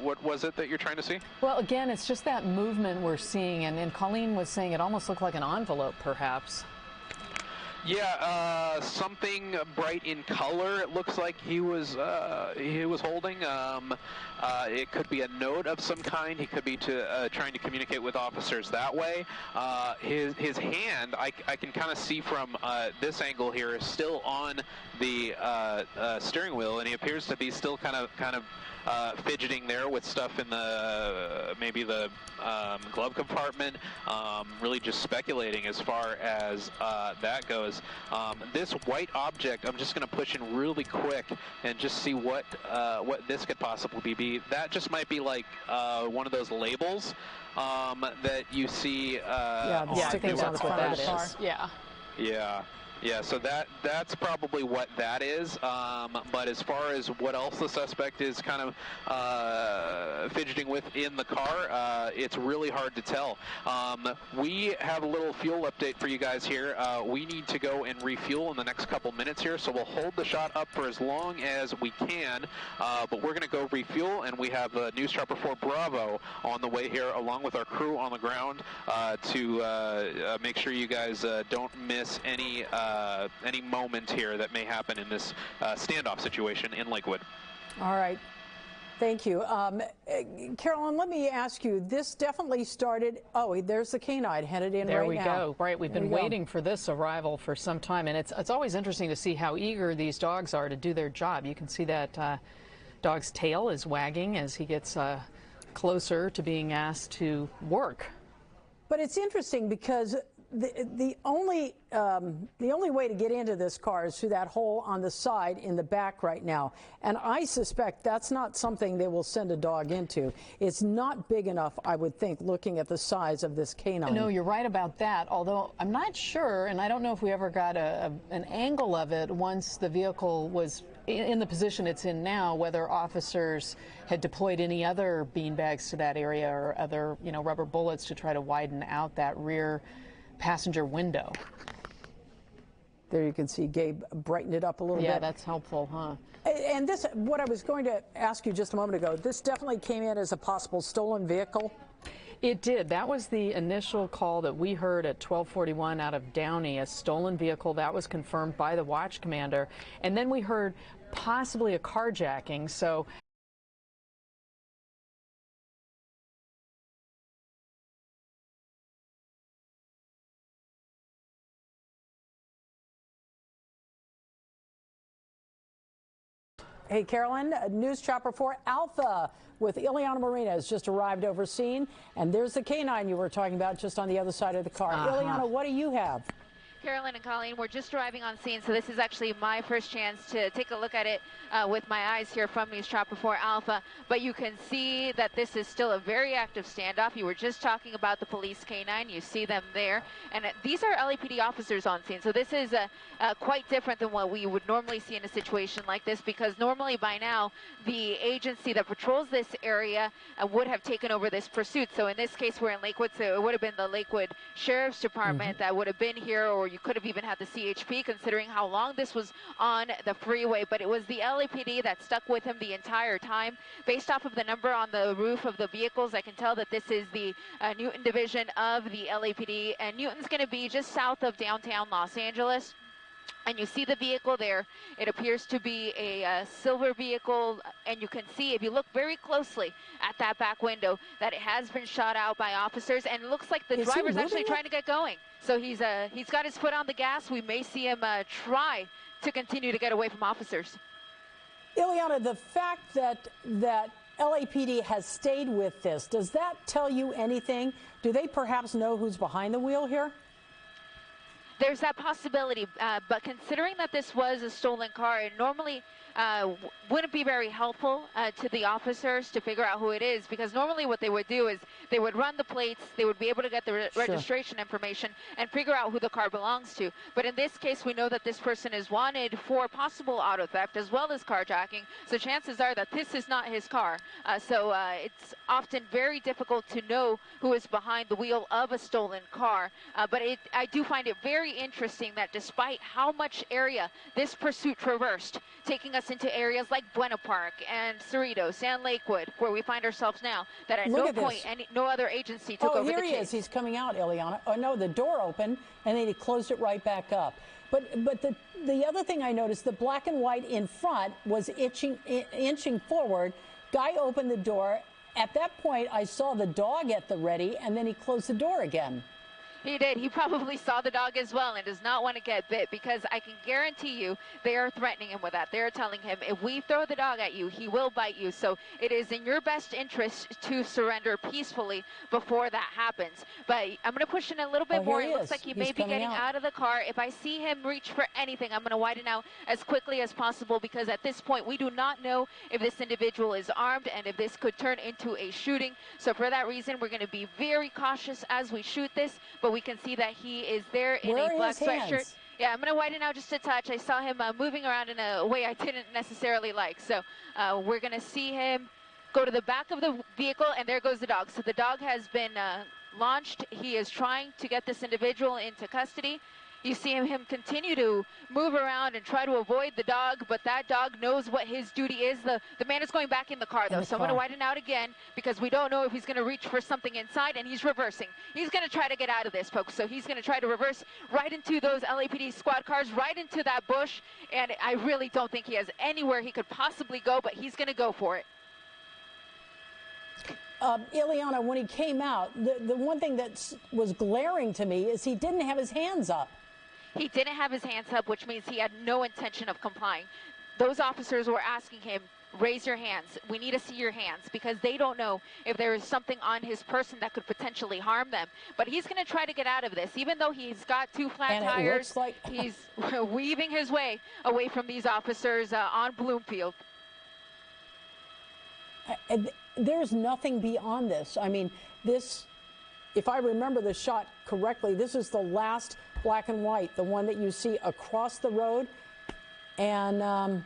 What was it that you're trying to see? Well, again, it's just that movement we're seeing, and Colleen was saying it almost looked like an envelope, perhaps. Yeah, something bright in color. It looks like he was holding. It could be a note of some kind. He could be trying to communicate with officers that way. His hand, I can kind of see from this angle here, is still on the steering wheel, and he appears to be still kind of fidgeting there with stuff in maybe the glove compartment. Really just speculating as far as that goes. This white object, I'm just going to push in really quick and just see what this could possibly be. That just might be like one of those labels that you see. Yeah, the stickers on the front of the car. Yeah. Yeah. Yeah, so that's probably what that is. But as far as what else the suspect is kind of fidgeting with in the car, it's really hard to tell. We have a little fuel update for you guys here. We need to go and refuel in the next couple minutes here, so we'll hold the shot up for as long as we can. But we're going to go refuel, and we have News Chopper 4 Bravo on the way here, along with our crew on the ground, to make sure you guys don't miss any moment here that may happen in this standoff situation in Lakewood. All right. Thank you. Carolyn, let me ask you, this definitely started, oh, there's the canine headed in right now. There we go. Right, we've been waiting for this arrival for some time, and it's always interesting to see how eager these dogs are to do their job. You can see that dog's tail is wagging as he gets closer to being asked to work. But it's interesting because the only way to get into this car is through that hole on the side in the back right now. And I suspect that's not something they will send a dog into. It's not big enough, I would think, looking at the size of this canine. No, you're right about that, although I'm not sure, and I don't know if we ever got an angle of it once the vehicle was in the position it's in now, whether officers had deployed any other beanbags to that area or other, rubber bullets to try to widen out that rear passenger window. There you can see Gabe brightened it up a little bit. Yeah, that's helpful, huh? And this, what I was going to ask you just a moment ago, this definitely came in as a possible stolen vehicle? It did. That was the initial call that we heard at 12:41 out of Downey, a stolen vehicle. That was confirmed by the watch commander. And then we heard possibly a carjacking. So hey, Carolyn, News Chopper 4 Alpha with Eliana Moreno has just arrived over scene, and there's the canine you were talking about just on the other side of the car. Eliana, what do you have? Carolyn and Colleen, we're just arriving on scene, so this is actually my first chance to take a look at it with my eyes here from News Chopper 4 Alpha. But you can see that this is still a very active standoff. You were just talking about the police canine. You see them there. And these are LAPD officers on scene, so this is quite different than what we would normally see in a situation like this, because normally by now the agency that patrols this area would have taken over this pursuit. So in this case, we're in Lakewood, so it would have been the Lakewood Sheriff's Department that would have been here, or you could have even had the CHP, considering how long this was on the freeway. But it was the LAPD that stuck with him the entire time. Based off of the number on the roof of the vehicles, I can tell that this is the Newton division of the LAPD, and Newton's going to be just south of downtown Los Angeles. And you see the vehicle there. It appears to be a silver vehicle, and you can see, if you look very closely at that back window, that it has been shot out by officers, and it looks like the driver's actually trying to get going. So he's got his foot on the gas. We may see him try to continue to get away from officers. Eliana, the fact that LAPD has stayed with this, does that tell you anything? Do they perhaps know who's behind the wheel here? There's that possibility, but considering that this was a stolen car, it normally wouldn't be very helpful to the officers to figure out who it is, because normally what they would do is they would run the plates, they would be able to get the registration information and figure out who the car belongs to. But in this case, we know that this person is wanted for possible auto theft as well as carjacking, so chances are that this is not his car. So it's often very difficult to know who is behind the wheel of a stolen car. But I do find it very interesting that despite how much area this pursuit traversed, taking us into areas like Buena Park and Cerritos and Lakewood, where we find ourselves now, that at no point no other agency took over the chase. Oh, here he is. He's coming out, Eliana. Oh, no, the door opened, and then he closed it right back up. But the other thing I noticed, the black and white in front was inching forward. Guy opened the door. At that point, I saw the dog at the ready, and then he closed the door again. He did. He probably saw the dog as well and does not want to get bit, because I can guarantee you they are threatening him with that. They're telling him, if we throw the dog at you, he will bite you. So it is in your best interest to surrender peacefully before that happens. But I'm going to push in a little bit more. It looks like he may be getting out of the car. If I see him reach for anything, I'm going to widen out as quickly as possible, because at this point we do not know if this individual is armed and if this could turn into a shooting. So for that reason, we're going to be very cautious as we shoot this. But we can see that he is there in a black sweatshirt. Yeah, I'm going to widen out just a touch. I saw him moving around in a way I didn't necessarily like. So we're going to see him go to the back of the vehicle, and there goes the dog. So the dog has been launched. He is trying to get this individual into custody. You see him continue to move around and try to avoid the dog, but that dog knows what his duty is. The man is going back in the car, though, so I'm going to widen out again because we don't know if he's going to reach for something inside, and he's reversing. He's going to try to get out of this, folks, so he's going to try to reverse right into those LAPD squad cars, right into that bush, and I really don't think he has anywhere he could possibly go, but he's going to go for it. Eliana, when he came out, the one thing that was glaring to me is he didn't have his hands up. He didn't have his hands up, which means he had no intention of complying. Those officers were asking him, raise your hands. We need to see your hands, because they don't know if there is something on his person that could potentially harm them. But he's going to try to get out of this. Even though he's got two flat tires, he's weaving his way away from these officers on Bloomfield. There's nothing beyond this. I mean, this, if I remember the shot correctly, this is the last black and white, the one that you see across the road, and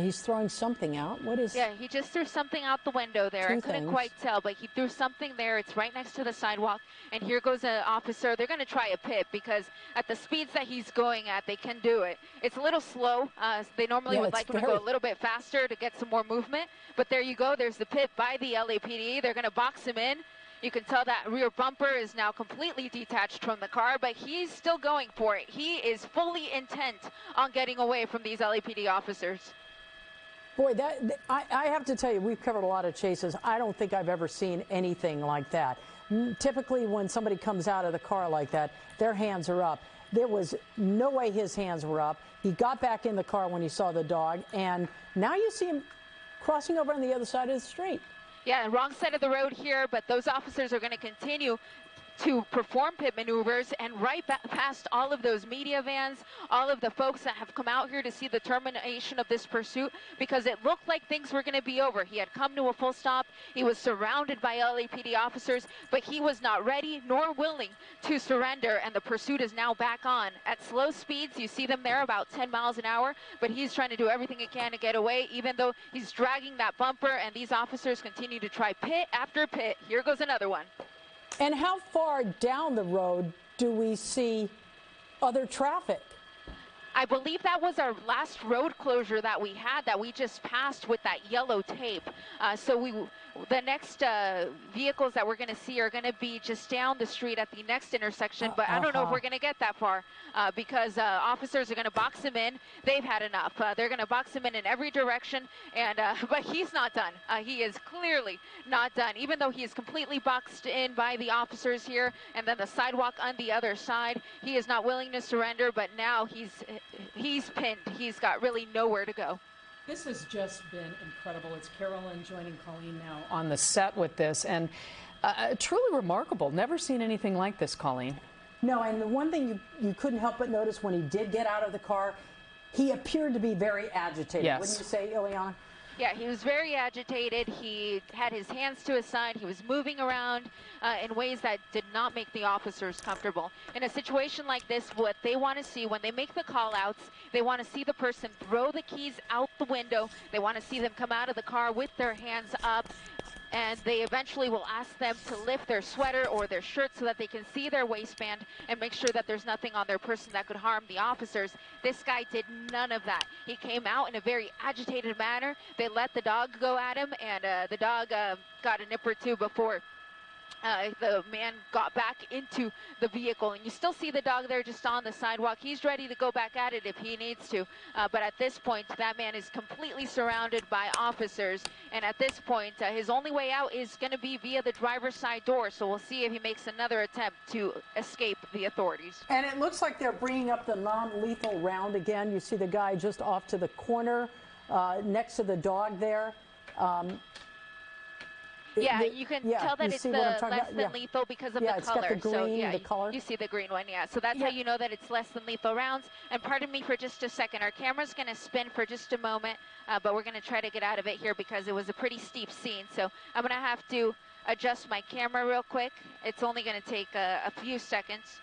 he's throwing something out. What is? Yeah, he just threw something out the window there. I couldn't quite tell, but he threw something there. It's right next to the sidewalk, and here goes an officer. They're going to try a pit, because at the speeds that he's going at, they can do it. It's a little slow. They normally would like him to go a little bit faster to get some more movement, but there you go. There's the pit by the LAPD. They're going to box him in. You can tell that rear bumper is now completely detached from the car, but he's still going for it. He is fully intent on getting away from these LAPD officers. Boy, I have to tell you, we've covered a lot of chases. I don't think I've ever seen anything like that. Typically, when somebody comes out of the car like that, their hands are up. There was no way his hands were up. He got back in the car when he saw the dog, and now you see him crossing over on the other side of the street. Yeah, wrong side of the road here, but those officers are going to continue to perform pit maneuvers and right past all of those media vans, all of the folks that have come out here to see the termination of this pursuit, because it looked like things were going to be over. He had come to a full stop. He was surrounded by LAPD officers, but he was not ready nor willing to surrender, and the pursuit is now back on. At slow speeds, you see them there about 10 miles an hour, but he's trying to do everything he can to get away, even though he's dragging that bumper, and these officers continue to try pit after pit. Here goes another one. And how far down the road do we see other traffic? I believe that was our last road closure that we had, that we just passed with that yellow tape. The next vehicles that we're going to see are going to be just down the street at the next intersection, but I don't know if we're going to get that far because officers are going to box him in. They've had enough. They're going to box him in every direction, and but he's not done. He is clearly not done, even though he is completely boxed in by the officers here, and then the sidewalk on the other side. He is not willing to surrender, but now he's pinned. He's got really nowhere to go. This has just been incredible. It's Carolyn joining Colleen now on the set with this, and truly remarkable. Never seen anything like this, Colleen. No, and the one thing you couldn't help but notice when he did get out of the car, he appeared to be very agitated. Yes. Wouldn't you say, Eliana? Yeah, he was very agitated. He had his hands to his side. He was moving around in ways that did not make the officers comfortable. In a situation like this, what they want to see when they make the call-outs, they want to see the person throw the keys out the window. They want to see them come out of the car with their hands up. And they eventually will ask them to lift their sweater or their shirt so that they can see their waistband and make sure that there's nothing on their person that could harm the officers. This guy did none of that. He came out in a very agitated manner. They let the dog go at him, and the dog got a nip or two before the man got back into the vehicle. And you still see the dog there just on the sidewalk. He's ready to go back at it if he needs to. But at this point, that man is completely surrounded by officers. And at this point, his only way out is going to be via the driver's side door. So we'll see if he makes another attempt to escape the authorities. And it looks like they're bringing up the non-lethal round again. You see the guy just off to the corner next to the dog there. Yeah, you can tell that it's the less than lethal because of the color. It's got the green, so the color. You see the green one, yeah. So that's how you know that it's less than lethal rounds. And pardon me for just a second. Our camera's going to spin for just a moment, but we're going to try to get out of it here because it was a pretty steep scene. So I'm going to have to adjust my camera real quick. It's only going to take a few seconds.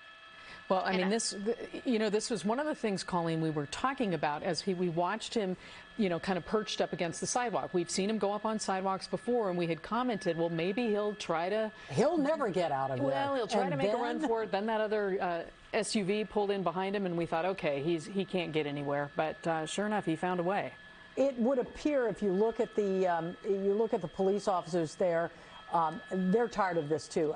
Well, I mean, this was one of the things, Colleen, we were talking about as we watched him, kind of perched up against the sidewalk. We've seen him go up on sidewalks before, and we had commented, well, maybe he'll try to... He'll never get out of there. Well, he'll try to make a run for it. Then that other SUV pulled in behind him, and we thought, okay, he can't get anywhere. But sure enough, he found a way. It would appear, if you look at the police officers there, they're tired of this too.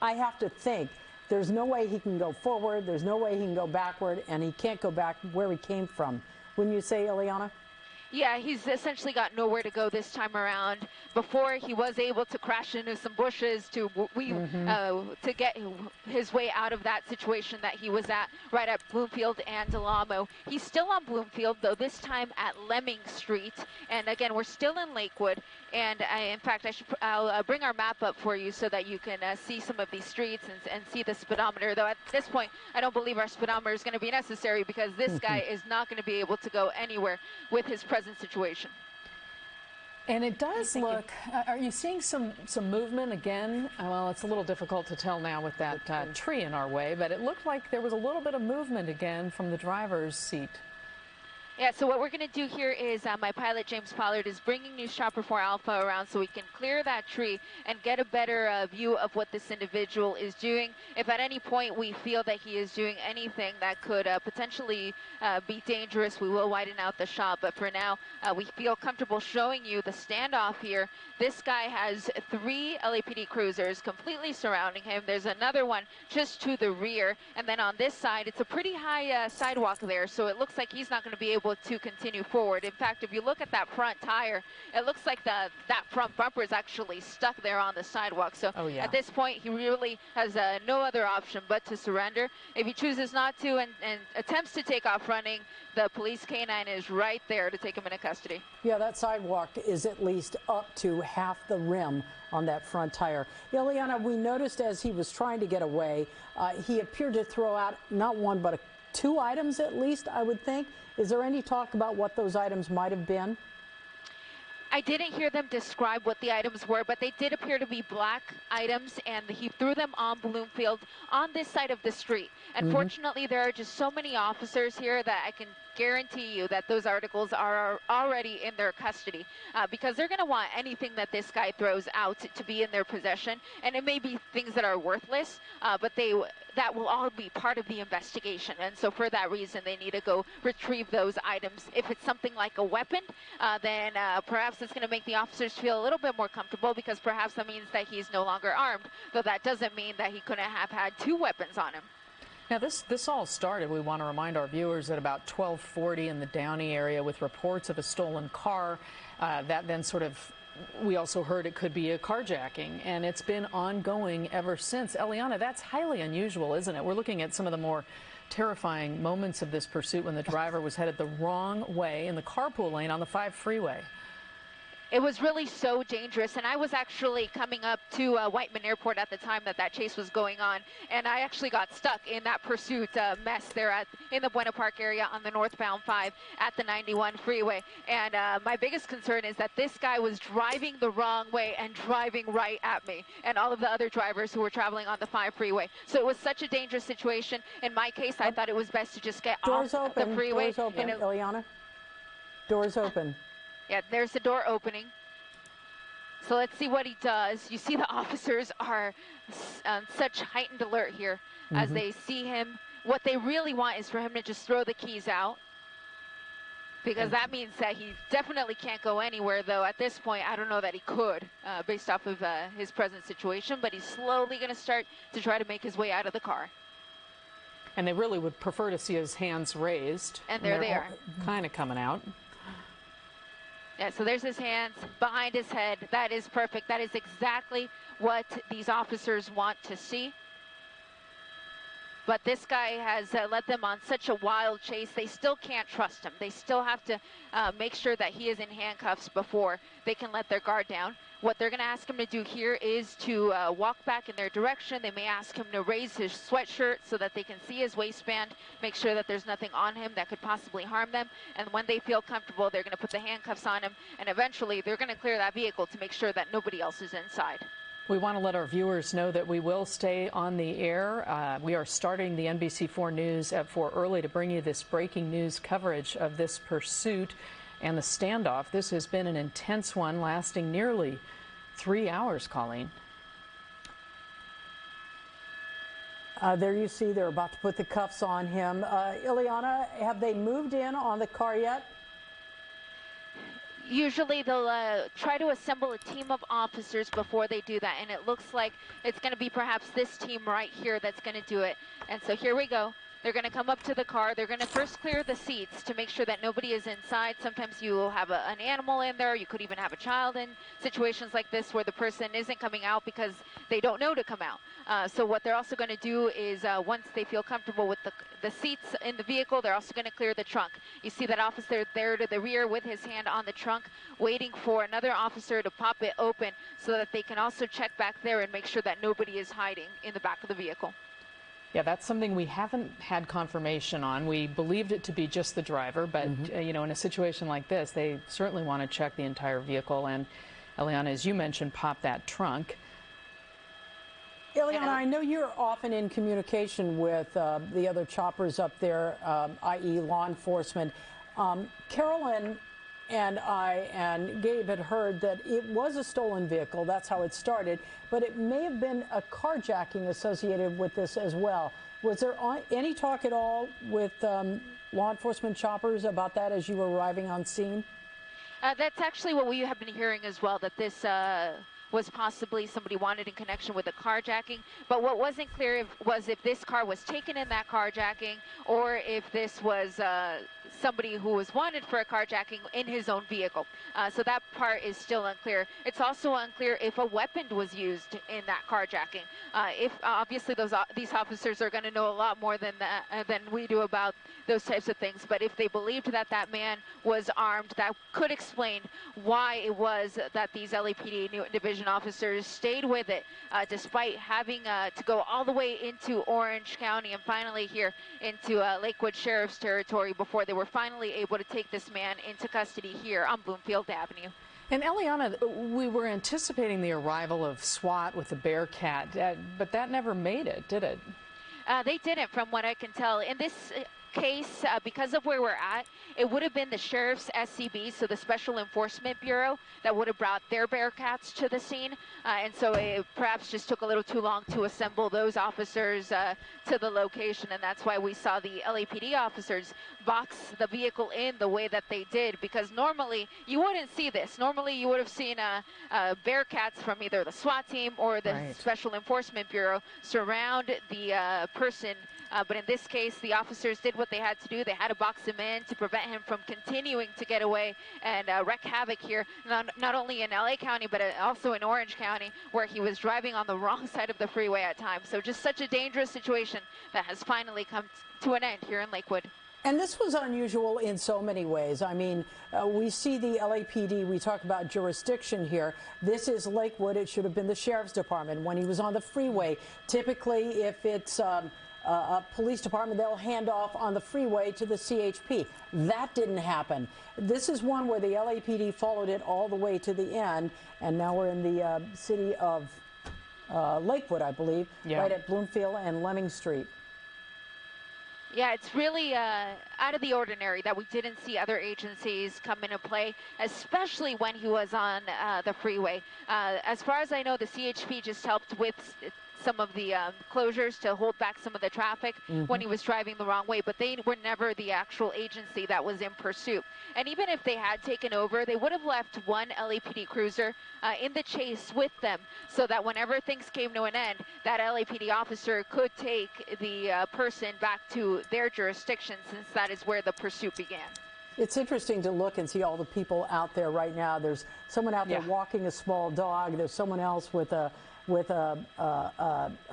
I have to think there's no way he can go forward, there's no way he can go backward, and he can't go back where he came from. Wouldn't you say, Eliana? Yeah, he's essentially got nowhere to go this time around. Before, he was able to crash into some bushes to get his way out of that situation that he was at right at Bloomfield and Delamo. He's still on Bloomfield, though this time at Lemming Street. And again, we're still in Lakewood. And in fact, I'll bring our map up for you so that you can see some of these streets and see the speedometer. Though at this point, I don't believe our speedometer is going to be necessary because this guy is not going to be able to go anywhere with his present situation. And it does look, are you seeing some movement again? Well, it's a little difficult to tell now with that tree in our way, but it looked like there was a little bit of movement again from the driver's seat. Yeah, so what we're going to do here is my pilot, James Pollard, is bringing News Chopper 4 Alpha around so we can clear that tree and get a better view of what this individual is doing. If at any point we feel that he is doing anything that could potentially be dangerous, we will widen out the shot. But for now, we feel comfortable showing you the standoff here. This guy has 3 LAPD cruisers completely surrounding him. There's another one just to the rear. And then on this side, it's a pretty high sidewalk there, so it looks like he's not going to be able to continue forward. In fact, if you look at that front tire, it looks like that front bumper is actually stuck there on the sidewalk. So at this point, he really has no other option but to surrender. If he chooses not to and attempts to take off running, the police canine is right there to take him into custody. Yeah, that sidewalk is at least up to half the rim on that front tire. Eliana, we noticed as he was trying to get away, he appeared to throw out not one but 2 items at least, I would think. Is there any talk about what those items might have been? I didn't hear them describe what the items were, but they did appear to be black items, and he threw them on Bloomfield on this side of the street. Unfortunately, there are just so many officers here that I can guarantee you that those articles are already in their custody because they're going to want anything that this guy throws out to be in their possession. And it may be things that are worthless, but that will all be part of the investigation. And so for that reason, they need to go retrieve those items. If it's something like a weapon, then perhaps it's going to make the officers feel a little bit more comfortable because perhaps that means that he's no longer armed, though that doesn't mean that he couldn't have had 2 weapons on him. Now, this all started, we want to remind our viewers, at about 12:40 in the Downey area with reports of a stolen car. That then sort of, we also heard it could be a carjacking, and it's been ongoing ever since. Eliana, that's highly unusual, isn't it? We're looking at some of the more terrifying moments of this pursuit when the driver was headed the wrong way in the carpool lane on the 5 freeway. It was really so dangerous, and I was actually coming up to Whiteman Airport at the time that chase was going on, and I actually got stuck in that pursuit mess there in the Buena Park area on the northbound 5 at the 91 freeway. And my biggest concern is that this guy was driving the wrong way and driving right at me and all of the other drivers who were traveling on the 5 freeway. So it was such a dangerous situation. In my case, I thought it was best to just get off the freeway. Doors open, Eliana. Doors open. Yeah, there's the door opening. So let's see what he does. You see the officers are on such heightened alert here as they see him. What they really want is for him to just throw the keys out, because that means that he definitely can't go anywhere, though at this point I don't know that he could based off of his present situation, but he's slowly going to start to try to make his way out of the car. And they really would prefer to see his hands raised. And there they are. Kind of coming out. Yeah, so there's his hands behind his head. That is perfect. That is exactly what these officers want to see. But this guy has led them on such a wild chase. They still can't trust him. They still have to make sure that he is in handcuffs before they can let their guard down. What they're going to ask him to do here is to walk back in their direction. They may ask him to raise his sweatshirt so that they can see his waistband, make sure that there's nothing on him that could possibly harm them. And when they feel comfortable, they're going to put the handcuffs on him. And eventually, they're going to clear that vehicle to make sure that nobody else is inside. We want to let our viewers know that we will stay on the air. We are starting the NBC4 News at 4 early to bring you this breaking news coverage of this pursuit and the standoff. This has been an intense one lasting nearly 3 hours, Colleen. There you see they're about to put the cuffs on him. Eliana, have they moved in on the car yet? Usually they'll try to assemble a team of officers before they do that, and it looks like it's going to be perhaps this team right here that's going to do it. And so here we go. They're going to come up to the car. They're going to first clear the seats to make sure that nobody is inside. Sometimes you will have an animal in there. You could even have a child in situations like this where the person isn't coming out because they don't know to come out. So what they're also going to do is once they feel comfortable with the seats in the vehicle, they're also going to clear the trunk. You see that officer there to the rear with his hand on the trunk, waiting for another officer to pop it open so that they can also check back there and make sure that nobody is hiding in the back of the vehicle. Yeah, that's something we haven't had confirmation on. We believed it to be just the driver, but you know, in a situation like this, they certainly want to check the entire vehicle. And Eliana, as you mentioned, pop that trunk. Eliana, I know you're often in communication with the other choppers up there, i.e. law enforcement. Carolyn and I and Gabe had heard that it was a stolen vehicle. That's how it started. But it may have been a carjacking associated with this as well. Was there any talk at all with law enforcement choppers about that as you were arriving on scene? That's actually what we have been hearing as well, that this was possibly somebody wanted in connection with a carjacking. But what wasn't clear was if this car was taken in that carjacking or if this was somebody who was wanted for a carjacking in his own vehicle. So that part is still unclear. It's also unclear if a weapon was used in that carjacking. If obviously these officers are going to know a lot more than we do about those types of things. But if they believed that that man was armed, that could explain why it was that these LAPD Newton Division officers stayed with it, despite having to go all the way into Orange County and finally here into Lakewood Sheriff's territory before they were finally able to take this man into custody here on Bloomfield Avenue. And Eliana, we were anticipating the arrival of SWAT with the Bearcat, but that never made it, did it? They didn't, from what I can tell. In this case, because of where we're at, it would have been the Sheriff's SCB, so the Special Enforcement Bureau, that would have brought their Bearcats to the scene. And so it perhaps just took a little too long to assemble those officers to the location, and that's why we saw the LAPD officers box the vehicle in the way that they did, because normally you wouldn't see this. Normally you would have seen Bearcats from either the SWAT team or the Special Enforcement Bureau surround the person. But in this case, the officers did what they had to do. They had to box him in to prevent him from continuing to get away and wreak havoc here, not only in LA County, but also in Orange County, where he was driving on the wrong side of the freeway at times. So just such a dangerous situation that has finally come to an end here in Lakewood. And this was unusual in so many ways. I mean, we see the LAPD, we talk about jurisdiction here. This is Lakewood. It should have been the Sheriff's Department. When he was on the freeway, typically if it's a police department, they'll hand off on the freeway to the CHP. That didn't happen. This is one where the LAPD followed it all the way to the end, and now we're in the city of Lakewood, I believe, right at Bloomfield and Lemming Street. Yeah, it's really out of the ordinary that we didn't see other agencies come into play, especially when he was on the freeway. As far as I know, the CHP just helped with some of the closures to hold back some of the traffic when he was driving the wrong way, but they were never the actual agency that was in pursuit. And even if they had taken over, they would have left one LAPD cruiser in the chase with them, so that whenever things came to an end, that LAPD officer could take the person back to their jurisdiction, since that is where the pursuit began. It's interesting to look and see all the people out there right now. There's someone out there walking a small dog. There's someone else with a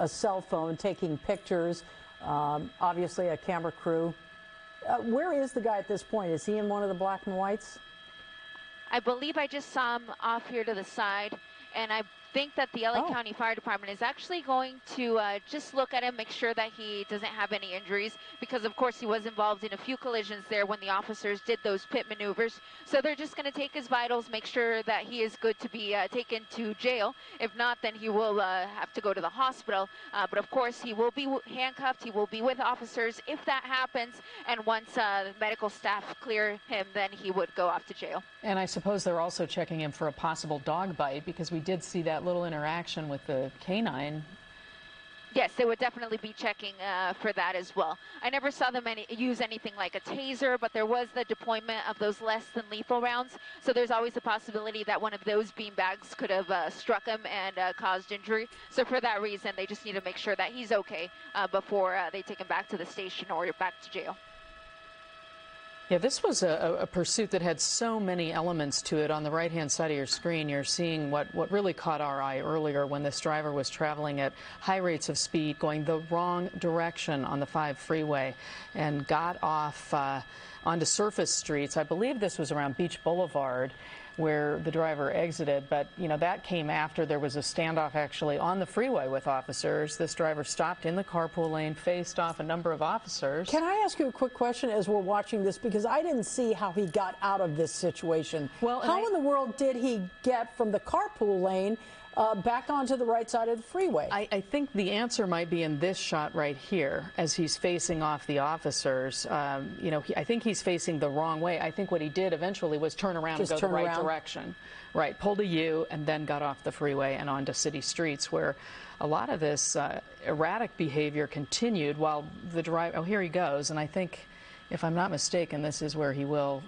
cell phone taking pictures, obviously a camera crew. Where is the guy at this point? Is he in one of the black and whites? I believe I just saw him off here to the side, and think that the LA County Fire Department is actually going to just look at him, make sure that he doesn't have any injuries, because of course he was involved in a few collisions there when the officers did those pit maneuvers. So they're just going to take his vitals, make sure that he is good to be taken to jail. If not, then he will have to go to the hospital. But of course, he will be handcuffed. He will be with officers if that happens. And once the medical staff clear him, then he would go off to jail. And I suppose they're also checking him for a possible dog bite, because we did see that little interaction with the canine. Yes, they would definitely be checking for that as well. I never saw them use anything like a taser, but there was the deployment of those less than lethal rounds. So there's always a possibility that one of those beanbags could have struck him and caused injury. So for that reason, they just need to make sure that he's okay before they take him back to the station or back to jail. Yeah, this was a pursuit that had so many elements to it. On the right-hand side of your screen, you're seeing what really caught our eye earlier when this driver was traveling at high rates of speed, going the wrong direction on the 5 freeway, and got off onto surface streets. I believe this was around Beach Boulevard, where the driver exited, but that came after there was a standoff actually on the freeway with officers. This driver stopped in the carpool lane, faced off a number of officers. Can I ask you a quick question as we're watching this, because I didn't see how he got out of this situation. Well, how in the world did he get from the carpool lane back onto the right side of the freeway? I think the answer might be in this shot right here, as he's facing off the officers. I think he's facing the wrong way. I think what he did eventually was turn around and go the right direction. Right, pulled a U and then got off the freeway and onto city streets, where a lot of this erratic behavior continued while the driver, oh, here he goes. And I think, if I'm not mistaken, this is where he will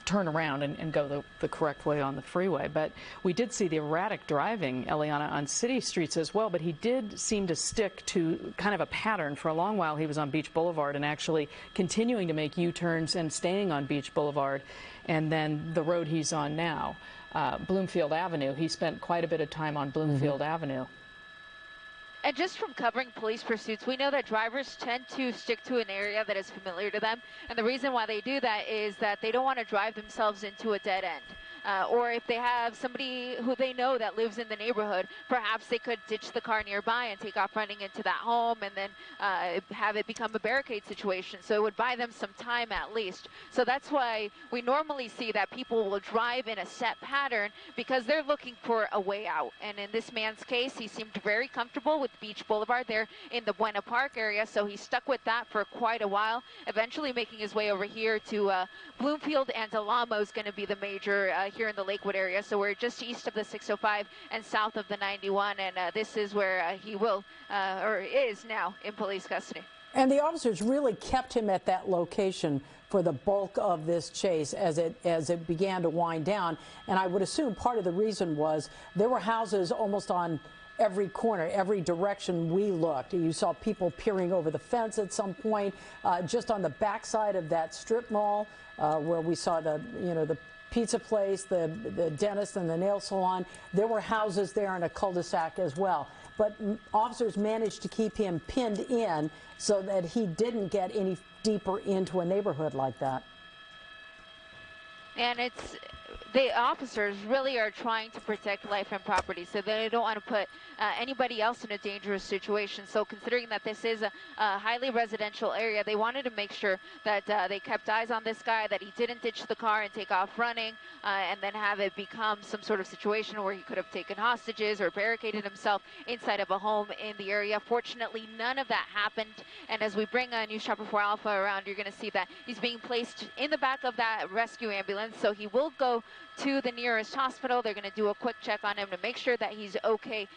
turn around and go the correct way on the freeway. But we did see the erratic driving, Eliana, on city streets as well, but he did seem to stick to kind of a pattern. For a long while he was on Beach Boulevard and actually continuing to make U-turns and staying on Beach Boulevard. And then the road he's on now, Bloomfield Avenue, he spent quite a bit of time on Bloomfield Avenue. And just from covering police pursuits, we know that drivers tend to stick to an area that is familiar to them. And the reason why they do that is that they don't want to drive themselves into a dead end. Or if they have somebody who they know that lives in the neighborhood, perhaps they could ditch the car nearby and take off running into that home and then have it become a barricade situation. So it would buy them some time at least. So that's why we normally see that people will drive in a set pattern, because they're looking for a way out. And in this man's case, he seemed very comfortable with Beach Boulevard there in the Buena Park area. So he stuck with that for quite a while, eventually making his way over here to Bloomfield, and Delamo is going to be the major here in the Lakewood area. So we're just east of the 605 and south of the 91, and this is where he will or is now in police custody. And the officers really kept him at that location for the bulk of this chase as it began to wind down. And I would assume part of the reason was there were houses almost on every corner, every direction we looked. You saw people peering over the fence at some point, just on the backside of that strip mall where we saw the pizza place, the dentist and the nail salon. There were houses there in a cul-de-sac as well. But officers managed to keep him pinned in so that he didn't get any deeper into a neighborhood like that. And the officers really are trying to protect life and property, so they don't want to put anybody else in a dangerous situation. So considering that this is a highly residential area, they wanted to make sure that they kept eyes on this guy, that he didn't ditch the car and take off running, and then have it become some sort of situation where he could have taken hostages or barricaded himself inside of a home in the area. Fortunately, none of that happened. And as we bring News Chopper 4 Alpha around, you're going to see that he's being placed in the back of that rescue ambulance. So he will go to the nearest hospital. They're going to do a quick check on him to make sure that he's okay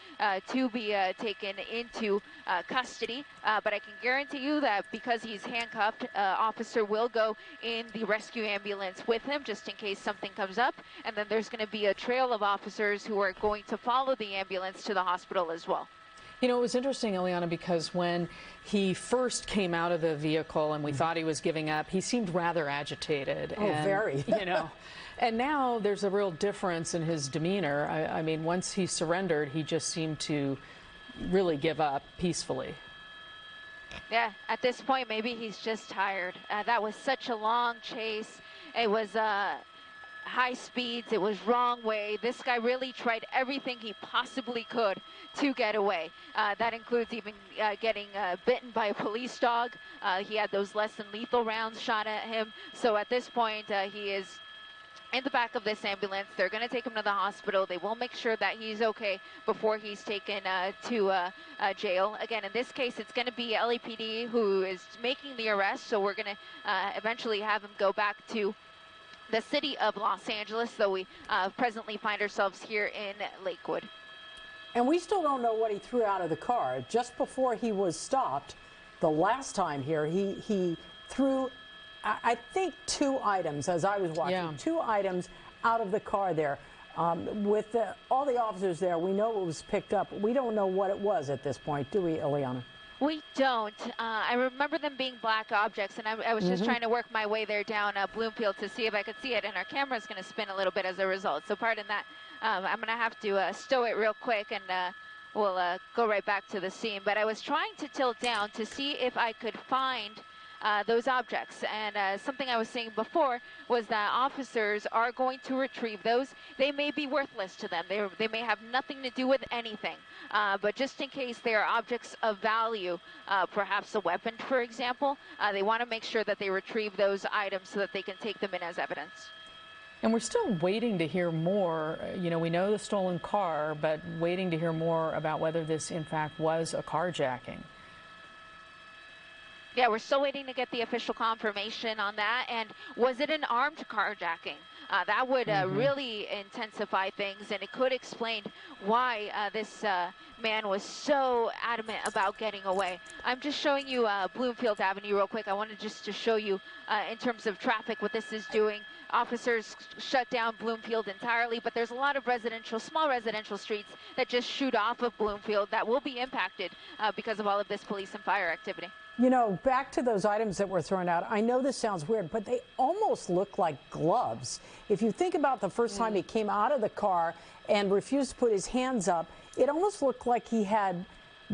to be taken into custody. But I can guarantee you that because he's handcuffed, officer will go in the rescue ambulance with him just in case something comes up. And then there's going to be a trail of officers who are going to follow the ambulance to the hospital as well. You know, it was interesting, Eliana, because when he first came out of the vehicle and we thought he was giving up, he seemed rather agitated. Oh, very. And now there's a real difference in his demeanor. I mean, once he surrendered, he just seemed to really give up peacefully. Yeah, at this point, maybe he's just tired. That was such a long chase. It was high speeds. It was wrong way. This guy really tried everything he possibly could to get away. That includes even getting bitten by a police dog. He had those less than lethal rounds shot at him. So at this point, he is in the back of this ambulance. They're going to take him to the hospital. They will make sure that he's okay before he's taken to jail. Again, in this case, it's going to be LAPD who is making the arrest. So we're going to eventually have him go back to the city of Los Angeles, though we presently find ourselves here in Lakewood. And we still don't know what he threw out of the car. Just before he was stopped, the last time here, he threw, I think, 2 items, as I was watching, 2 items out of the car there. With all the officers there, we know it was picked up. We don't know what it was at this point, do we, Eliana? We don't. I remember them being black objects, and I was just trying to work my way there down Bloomfield to see if I could see it, and our camera's going to spin a little bit as a result. So pardon that. I'm going to have to stow it real quick, and we'll go right back to the scene. But I was trying to tilt down to see if I could find those objects. And something I was saying before was that officers are going to retrieve those. They may be worthless to them. They may have nothing to do with anything. But just in case they are objects of value, perhaps a weapon, for example, they want to make sure that they retrieve those items so that they can take them in as evidence. And we're still waiting to hear more. You know, we know the stolen car, but waiting to hear more about whether this, in fact, was a carjacking. Yeah, we're still waiting to get the official confirmation on that. And was it an armed carjacking? That would really intensify things, and it could explain why this man was so adamant about getting away. I'm just showing you Bloomfield Avenue real quick. I wanted just to show you in terms of traffic what this is doing. Officers shut down Bloomfield entirely, but there's a lot of small residential streets that just shoot off of Bloomfield that will be impacted because of all of this police and fire activity. You know, back to those items that were thrown out, I know this sounds weird, but they almost look like gloves. If you think about the first time he came out of the car and refused to put his hands up, it almost looked like he had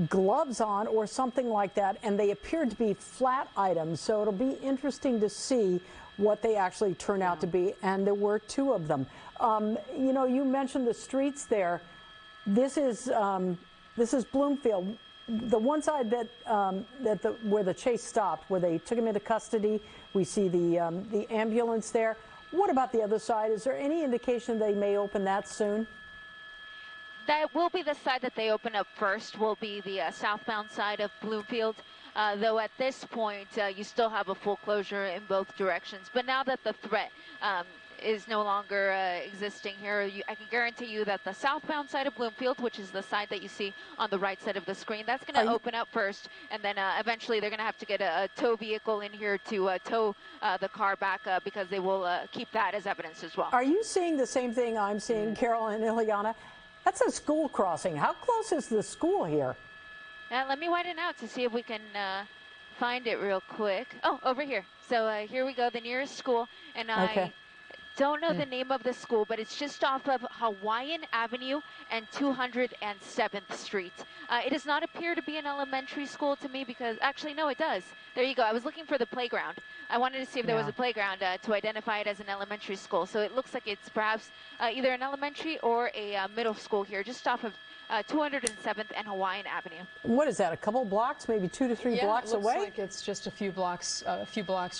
gloves on or something like that, and they appeared to be flat items. So it'll be interesting to see what they actually turn out to be, and there were 2 of them. You know, you mentioned the streets there. This is Bloomfield. The one side that where the chase stopped, where they took him into custody, we see the ambulance there. What about the other side? Is there any indication they may open that soon? That will be the side that they open up first, will be the southbound side of Bloomfield. Though at this point, you still have a full closure in both directions. But now that the threat is no longer existing here, I can guarantee you that the southbound side of Bloomfield, which is the side that you see on the right side of the screen, that's going to open up first, and then eventually they're going to have to get a tow vehicle in here to tow the car back because they will keep that as evidence as well. Are you seeing the same thing I'm seeing, Carolyn and Eliana? That's a school crossing. How close is the school here? Let me widen out to see if we can find it real quick. Oh, over here. So here we go, the nearest school, and I don't know the name of the school, but it's just off of Hawaiian Avenue and 207th Street. It does not appear to be an elementary school to me because, actually, no, it does. There you go. I was looking for the playground. I wanted to see if there was a playground to identify it as an elementary school. So it looks like it's perhaps either an elementary or a middle school here, just off of 207th and Hawaiian Avenue. What is that, a couple blocks, maybe 2 to 3 blocks away? It looks like it's just a few blocks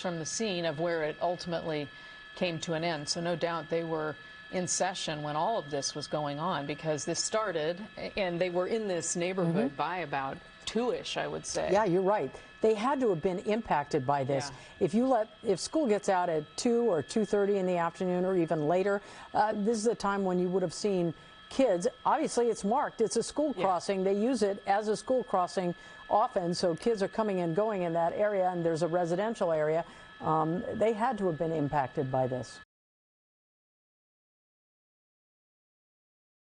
from the scene of where it ultimately came to an end. So no doubt they were in session when all of this was going on, because this started and they were in this neighborhood by about 2-ish, I would say. Yeah, you're right. They had to have been impacted by this. Yeah. If school gets out at 2 or 2:30 in the afternoon or even later, this is a time when you would have seen kids. Obviously, it's marked. It's a school crossing. They use it as a school crossing often, so kids are coming and going in that area, and there's a residential area. They had to have been impacted by this.